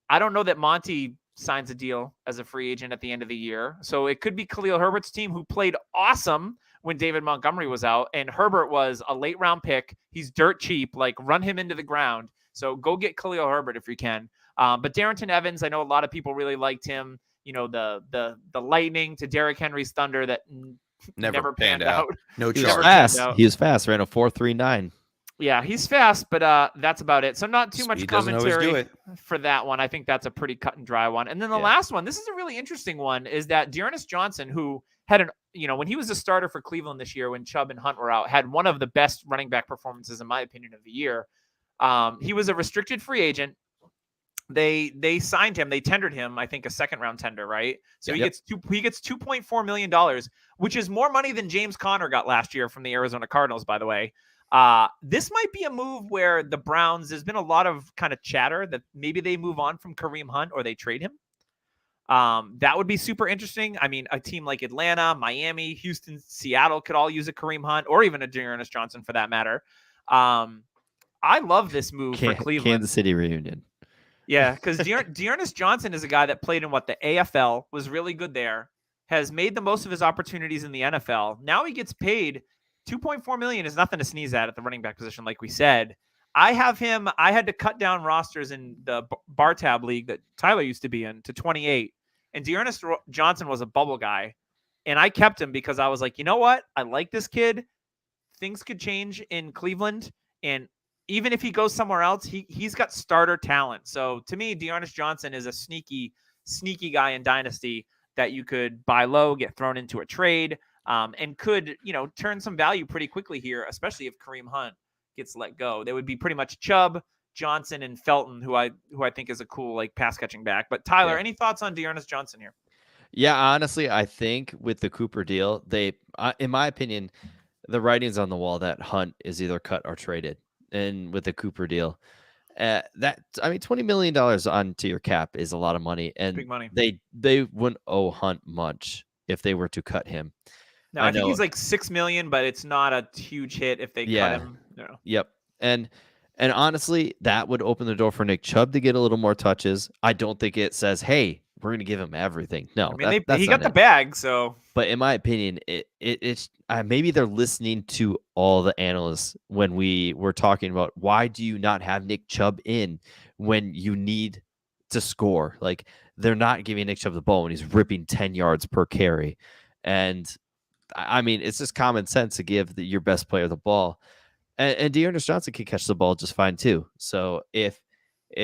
[SPEAKER 1] I don't know that Monty signs a deal as a free agent at the end of the year. So it could be Khalil Herbert's team, who played awesome when David Montgomery was out. And Herbert was a late round pick. He's dirt cheap, like run him into the ground. So go get Khalil Herbert if you can. But Darrington Evans, I know a lot of people really liked him. The lightning to Derrick Henry's thunder that never panned out.
[SPEAKER 3] No
[SPEAKER 2] He was
[SPEAKER 3] charge.
[SPEAKER 2] fast. He was fast. Ran a 4.39.
[SPEAKER 1] Yeah, he's fast, but that's about it. So not too much
[SPEAKER 3] Speed doesn't always do
[SPEAKER 1] commentary
[SPEAKER 3] it.
[SPEAKER 1] for that one. I think that's a pretty cut and dry one. And then the last one, this is a really interesting one, is that Dearness Johnson, who had when he was a starter for Cleveland this year, when Chubb and Hunt were out, had one of the best running back performances, in my opinion, of the year. He was a restricted free agent. They signed him. They tendered him, I think, a second round tender, right? So he gets $2.4 million, which is more money than James Conner got last year from the Arizona Cardinals, by the way. This might be a move where the Browns, there's been a lot of kind of chatter that maybe they move on from Kareem Hunt or they trade him. That would be super interesting. I mean, a team like Atlanta, Miami, Houston, Seattle could all use a Kareem Hunt, or even a Dearness Johnson for that matter. I love this move for Cleveland.
[SPEAKER 2] Kansas City reunion.
[SPEAKER 1] Yeah, because Dearness Johnson is a guy that played in the AFL, was really good there, has made the most of his opportunities in the NFL. Now he gets paid $2.4 million is nothing to sneeze at the running back position, like we said. I have him. I had to cut down rosters in the bar tab league that Tyler used to be in to 28, and Dearness Johnson was a bubble guy, and I kept him because I was like, you know what? I like this kid. Things could change in Cleveland, and even if he goes somewhere else, he's got starter talent. So to me, Dearness Johnson is a sneaky guy in Dynasty that you could buy low, get thrown into a trade, and could, turn some value pretty quickly here, especially if Kareem Hunt gets let go. They would be pretty much Chubb, Johnson, and Felton, who I think is a cool pass catching back. But Tyler, any thoughts on Dearness Johnson here?
[SPEAKER 2] Yeah, honestly, I think with the Cooper deal, they, in my opinion, the writing's on the wall that Hunt is either cut or traded. And with the Cooper deal, $20 million onto your cap is a lot of money, and
[SPEAKER 1] big money.
[SPEAKER 2] They wouldn't owe Hunt much if they were to cut him.
[SPEAKER 1] No, I think he's like $6 million, but it's not a huge hit if they cut him. No.
[SPEAKER 2] Yep. And honestly, that would open the door for Nick Chubb to get a little more touches. I don't think it says, hey, we're going to give him everything. No,
[SPEAKER 1] I mean, he got the bag. So,
[SPEAKER 2] but in my opinion, it's maybe they're listening to all the analysts when we were talking about why do you not have Nick Chubb in when you need to score? Like, they're not giving Nick Chubb the ball when he's ripping 10 yards per carry. And I mean, it's just common sense to give your best player the ball. And Dearness Johnson can catch the ball just fine too. So if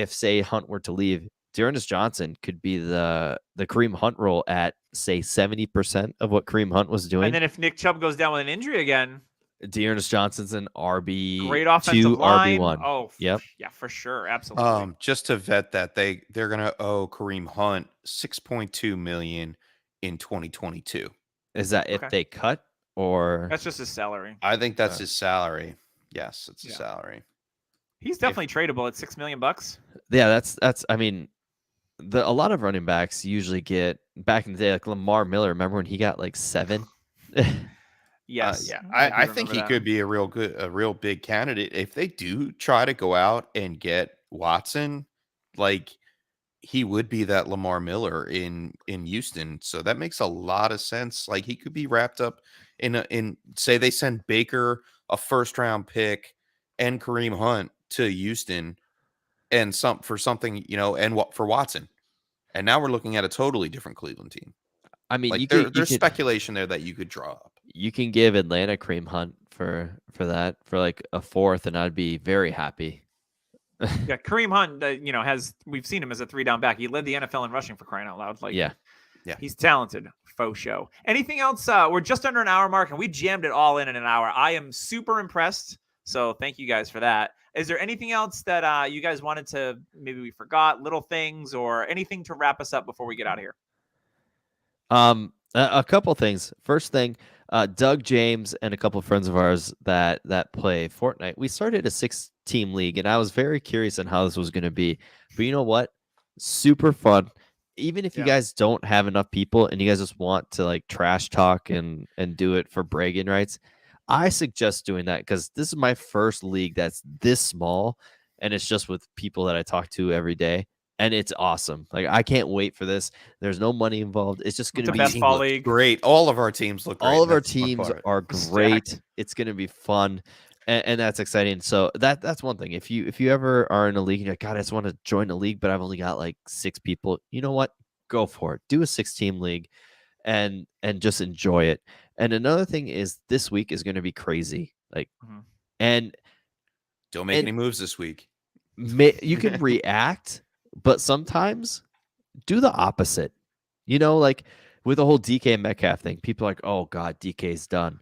[SPEAKER 2] say Hunt were to leave, Dearness Johnson could be the Kareem Hunt role at, say, 70% of what Kareem Hunt was doing.
[SPEAKER 1] And then if Nick Chubb goes down with an injury again,
[SPEAKER 2] Dearness Johnson's an RB2,
[SPEAKER 1] great offensive line.
[SPEAKER 2] RB1.
[SPEAKER 1] Oh,
[SPEAKER 2] yep.
[SPEAKER 1] Yeah, for sure. Absolutely.
[SPEAKER 3] Just to vet that, they're going to owe Kareem Hunt $6.2 million in 2022.
[SPEAKER 2] Is that if they cut, or
[SPEAKER 1] that's just his salary?
[SPEAKER 3] I think that's his salary. Yes, it's his salary.
[SPEAKER 1] He's definitely tradable at $6 million.
[SPEAKER 2] Yeah, that's. I mean, a lot of running backs usually get, back in the day, like Lamar Miller. Remember when he got like 7?
[SPEAKER 1] Yes.
[SPEAKER 3] Yeah. I think he could be a real big candidate if they do try to go out and get Watson. Like, he would be that Lamar Miller in Houston. So that makes a lot of sense. Like, he could be wrapped up in say they send Baker a first round pick and Kareem Hunt to Houston and for something, and what for Watson. And now we're looking at a totally different Cleveland team.
[SPEAKER 2] I mean,
[SPEAKER 3] like, there's speculation there that you could draw up.
[SPEAKER 2] You can give Atlanta Kareem Hunt for that, for like a 4th, and I'd be very happy.
[SPEAKER 1] Yeah, Kareem Hunt, we've seen him as a 3-down back. He led the NFL in rushing, for crying out loud. Like,
[SPEAKER 3] yeah,
[SPEAKER 1] he's talented. Faux show. Anything else? We're just under an hour mark, and we jammed it all in an hour. I am super impressed So thank you guys for that. Is there anything else that you guys wanted to, maybe we forgot, little things or anything to wrap us up before we get out of here?
[SPEAKER 2] A couple things. First thing, Doug James and a couple of friends of ours that play Fortnite, we started a 6-team league, and I was very curious on how this was going to be. But you know what? Super fun. Even if you guys don't have enough people and you guys just want to like trash talk and do it for bragging rights, I suggest doing that because this is my first league that's this small, and it's just with people that I talk to every day. And it's awesome. Like, I can't wait for this. There's no money involved. It's just going to be
[SPEAKER 1] best ball league.
[SPEAKER 3] Great. All of our teams look great.
[SPEAKER 2] All of our teams are great. It's going to be fun, and that's exciting. So that's one thing. If you ever are in a league and you're like, God, I just want to join a league, but I've only got like 6 people. You know what? Go for it. Do a 6-team league, and just enjoy it. And another thing is this week is going to be crazy. Like, and
[SPEAKER 3] don't make any moves this week.
[SPEAKER 2] You can react. But sometimes do the opposite. You know, like with the whole DK Metcalf thing, people are like, oh, God, DK's done.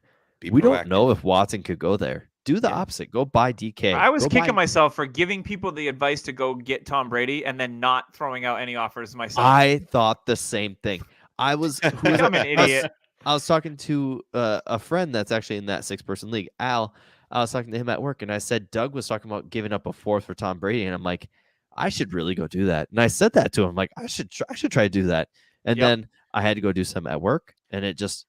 [SPEAKER 2] We don't know if Watson could go there. Do the opposite. Go buy DK.
[SPEAKER 1] I was kicking myself for giving people the advice to go get Tom Brady and then not throwing out any offers myself.
[SPEAKER 2] I thought the same thing. I'm
[SPEAKER 1] an idiot.
[SPEAKER 2] I was talking to a friend that's actually in that 6-person league, Al. I was talking to him at work, and I said Doug was talking about giving up a 4th for Tom Brady, and I'm like, I should really go do that. And I said that to him, like, I should try to do that. And then I had to go do something at work, and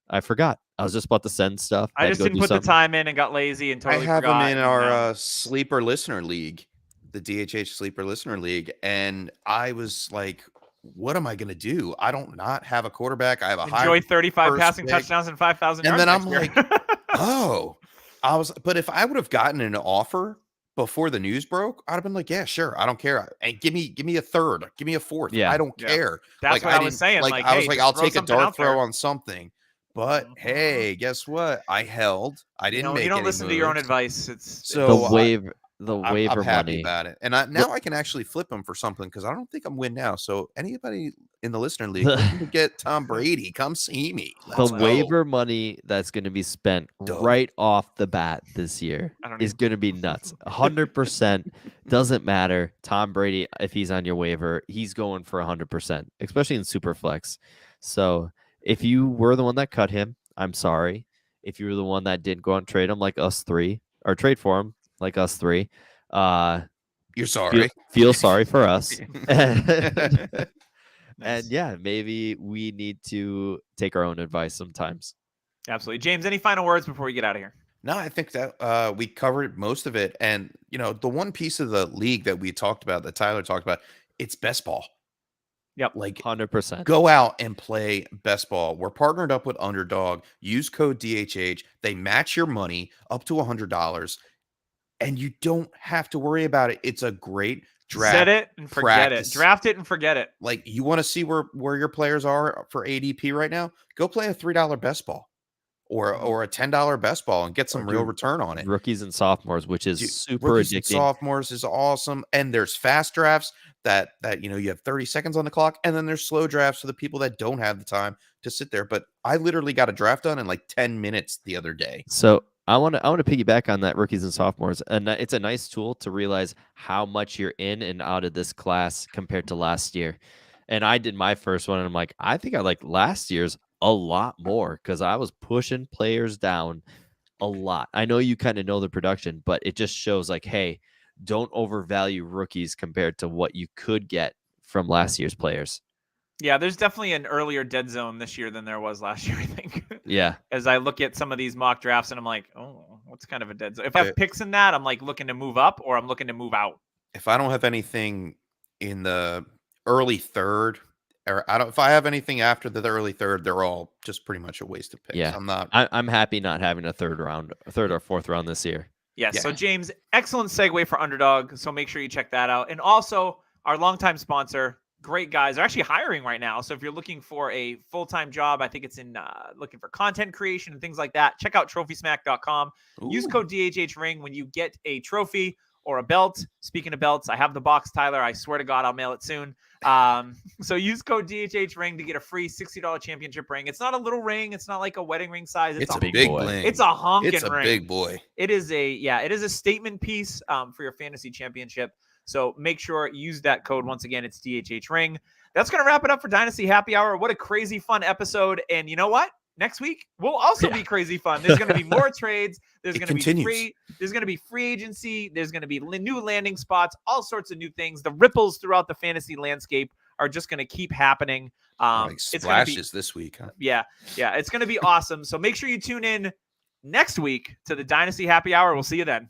[SPEAKER 2] I forgot. I was just about to send stuff.
[SPEAKER 1] I just didn't put the time in and got lazy and totally forgot.
[SPEAKER 3] I have him in our sleeper listener league, the DHH sleeper listener league. And I was like, what am I going to do? I don't not have a quarterback. I have a
[SPEAKER 1] Enjoy 35 passing touchdowns and 5,000 yards.
[SPEAKER 3] And then I'm like, but if I would have gotten an offer before the news broke, I'd have been like, yeah, sure. I don't care. And give me a 3rd. Give me a 4th. I don't care.
[SPEAKER 1] That's what I was saying.
[SPEAKER 3] Like, I was like, I'll take a dart throw on something. But hey, guess what? I held. I didn't make.
[SPEAKER 1] You don't
[SPEAKER 3] any
[SPEAKER 1] listen
[SPEAKER 3] moves.
[SPEAKER 1] to your own advice. It's
[SPEAKER 2] the waiver
[SPEAKER 3] I'm happy
[SPEAKER 2] money
[SPEAKER 3] about it. And now I can actually flip him for something because I don't think I'm win now. So anybody in the listener league looking to get Tom Brady, come see me.
[SPEAKER 2] The waiver money that's going to be spent right off the bat this year is going to be nuts. 100%. Doesn't matter. Tom Brady, if he's on your waiver, he's going for 100%, especially in Superflex. So if you were the one that cut him, I'm sorry. If you were the one that didn't go and trade him like us 3, or trade for him like us 3,
[SPEAKER 3] you're sorry.
[SPEAKER 2] Feel sorry for us. And yeah, maybe we need to take our own advice sometimes.
[SPEAKER 1] Absolutely. James, any final words before we get out of here?
[SPEAKER 3] No, I think that we covered most of it. And, you know, the one piece of the league that we talked about, that Tyler talked about, it's best ball.
[SPEAKER 2] Yep.
[SPEAKER 3] Like
[SPEAKER 2] 100%.
[SPEAKER 3] Go out and play best ball. We're partnered up with Underdog. Use code DHH. They match your money up to $100. And you don't have to worry about it. It's a great draft.
[SPEAKER 1] Set it and forget it. Draft it and forget it.
[SPEAKER 3] Like, you want to see where your players are for ADP right now? Go play a $3 best ball or a $10 best ball and get some real return on it.
[SPEAKER 2] Rookies and sophomores, which is super
[SPEAKER 3] rookies
[SPEAKER 2] addicting.
[SPEAKER 3] And sophomores is awesome. And there's fast drafts that you know, you have 30 seconds on the clock, and then there's slow drafts for the people that don't have the time to sit there. But I literally got a draft done in like 10 minutes the other day.
[SPEAKER 2] So I want to piggyback on that rookies and sophomores, and it's a nice tool to realize how much you're in and out of this class compared to last year. And I did my first one, and I'm like, I think I like last year's a lot more because I was pushing players down a lot. I know you kind of know the production, but it just shows like, hey, don't overvalue rookies compared to what you could get from last year's players.
[SPEAKER 1] Yeah, there's definitely an earlier dead zone this year than there was last year, I think.
[SPEAKER 2] Yeah.
[SPEAKER 1] As I look at some of these mock drafts and I'm like, oh, what's kind of a dead zone? If I have picks in that, I'm like looking to move up or I'm looking to move out.
[SPEAKER 3] If I don't have anything in the early 3rd, or if I have anything after the early 3rd, they're all just pretty much a waste of picks.
[SPEAKER 2] Yeah. I'm happy not having a 3rd or 4th round this year.
[SPEAKER 1] Yes. Yeah. So James, excellent segue for Underdog. So make sure you check that out. And also our longtime sponsor, great guys, are actually hiring right now. So if you're looking for a full-time job, I think it's in looking for content creation and things like that, check out trophysmack.com. Use code DHHRing when you get a trophy or a belt. Speaking of belts, I have the box, Tyler. I swear to God, I'll mail it soon. So use code DHH ring to get a free $60 championship ring. It's not a little ring. It's not like a wedding ring size.
[SPEAKER 3] It's a big ring.
[SPEAKER 1] It's a honking
[SPEAKER 3] It's a
[SPEAKER 1] ring.
[SPEAKER 3] big boy.
[SPEAKER 1] It is a statement piece for your fantasy championship. So make sure you use that code. Once again, it's DHH ring. That's going to wrap it up for Dynasty Happy Hour. What a crazy fun episode. And you know what? Next week will also be crazy fun. There's going to be more trades. There's going to be free agency. There's going to be new landing spots, all sorts of new things. The ripples throughout the fantasy landscape are just going to keep happening.
[SPEAKER 3] Like splashes this week, huh?
[SPEAKER 1] Yeah. It's going to be awesome. So make sure you tune in next week to the Dynasty Happy Hour. We'll see you then.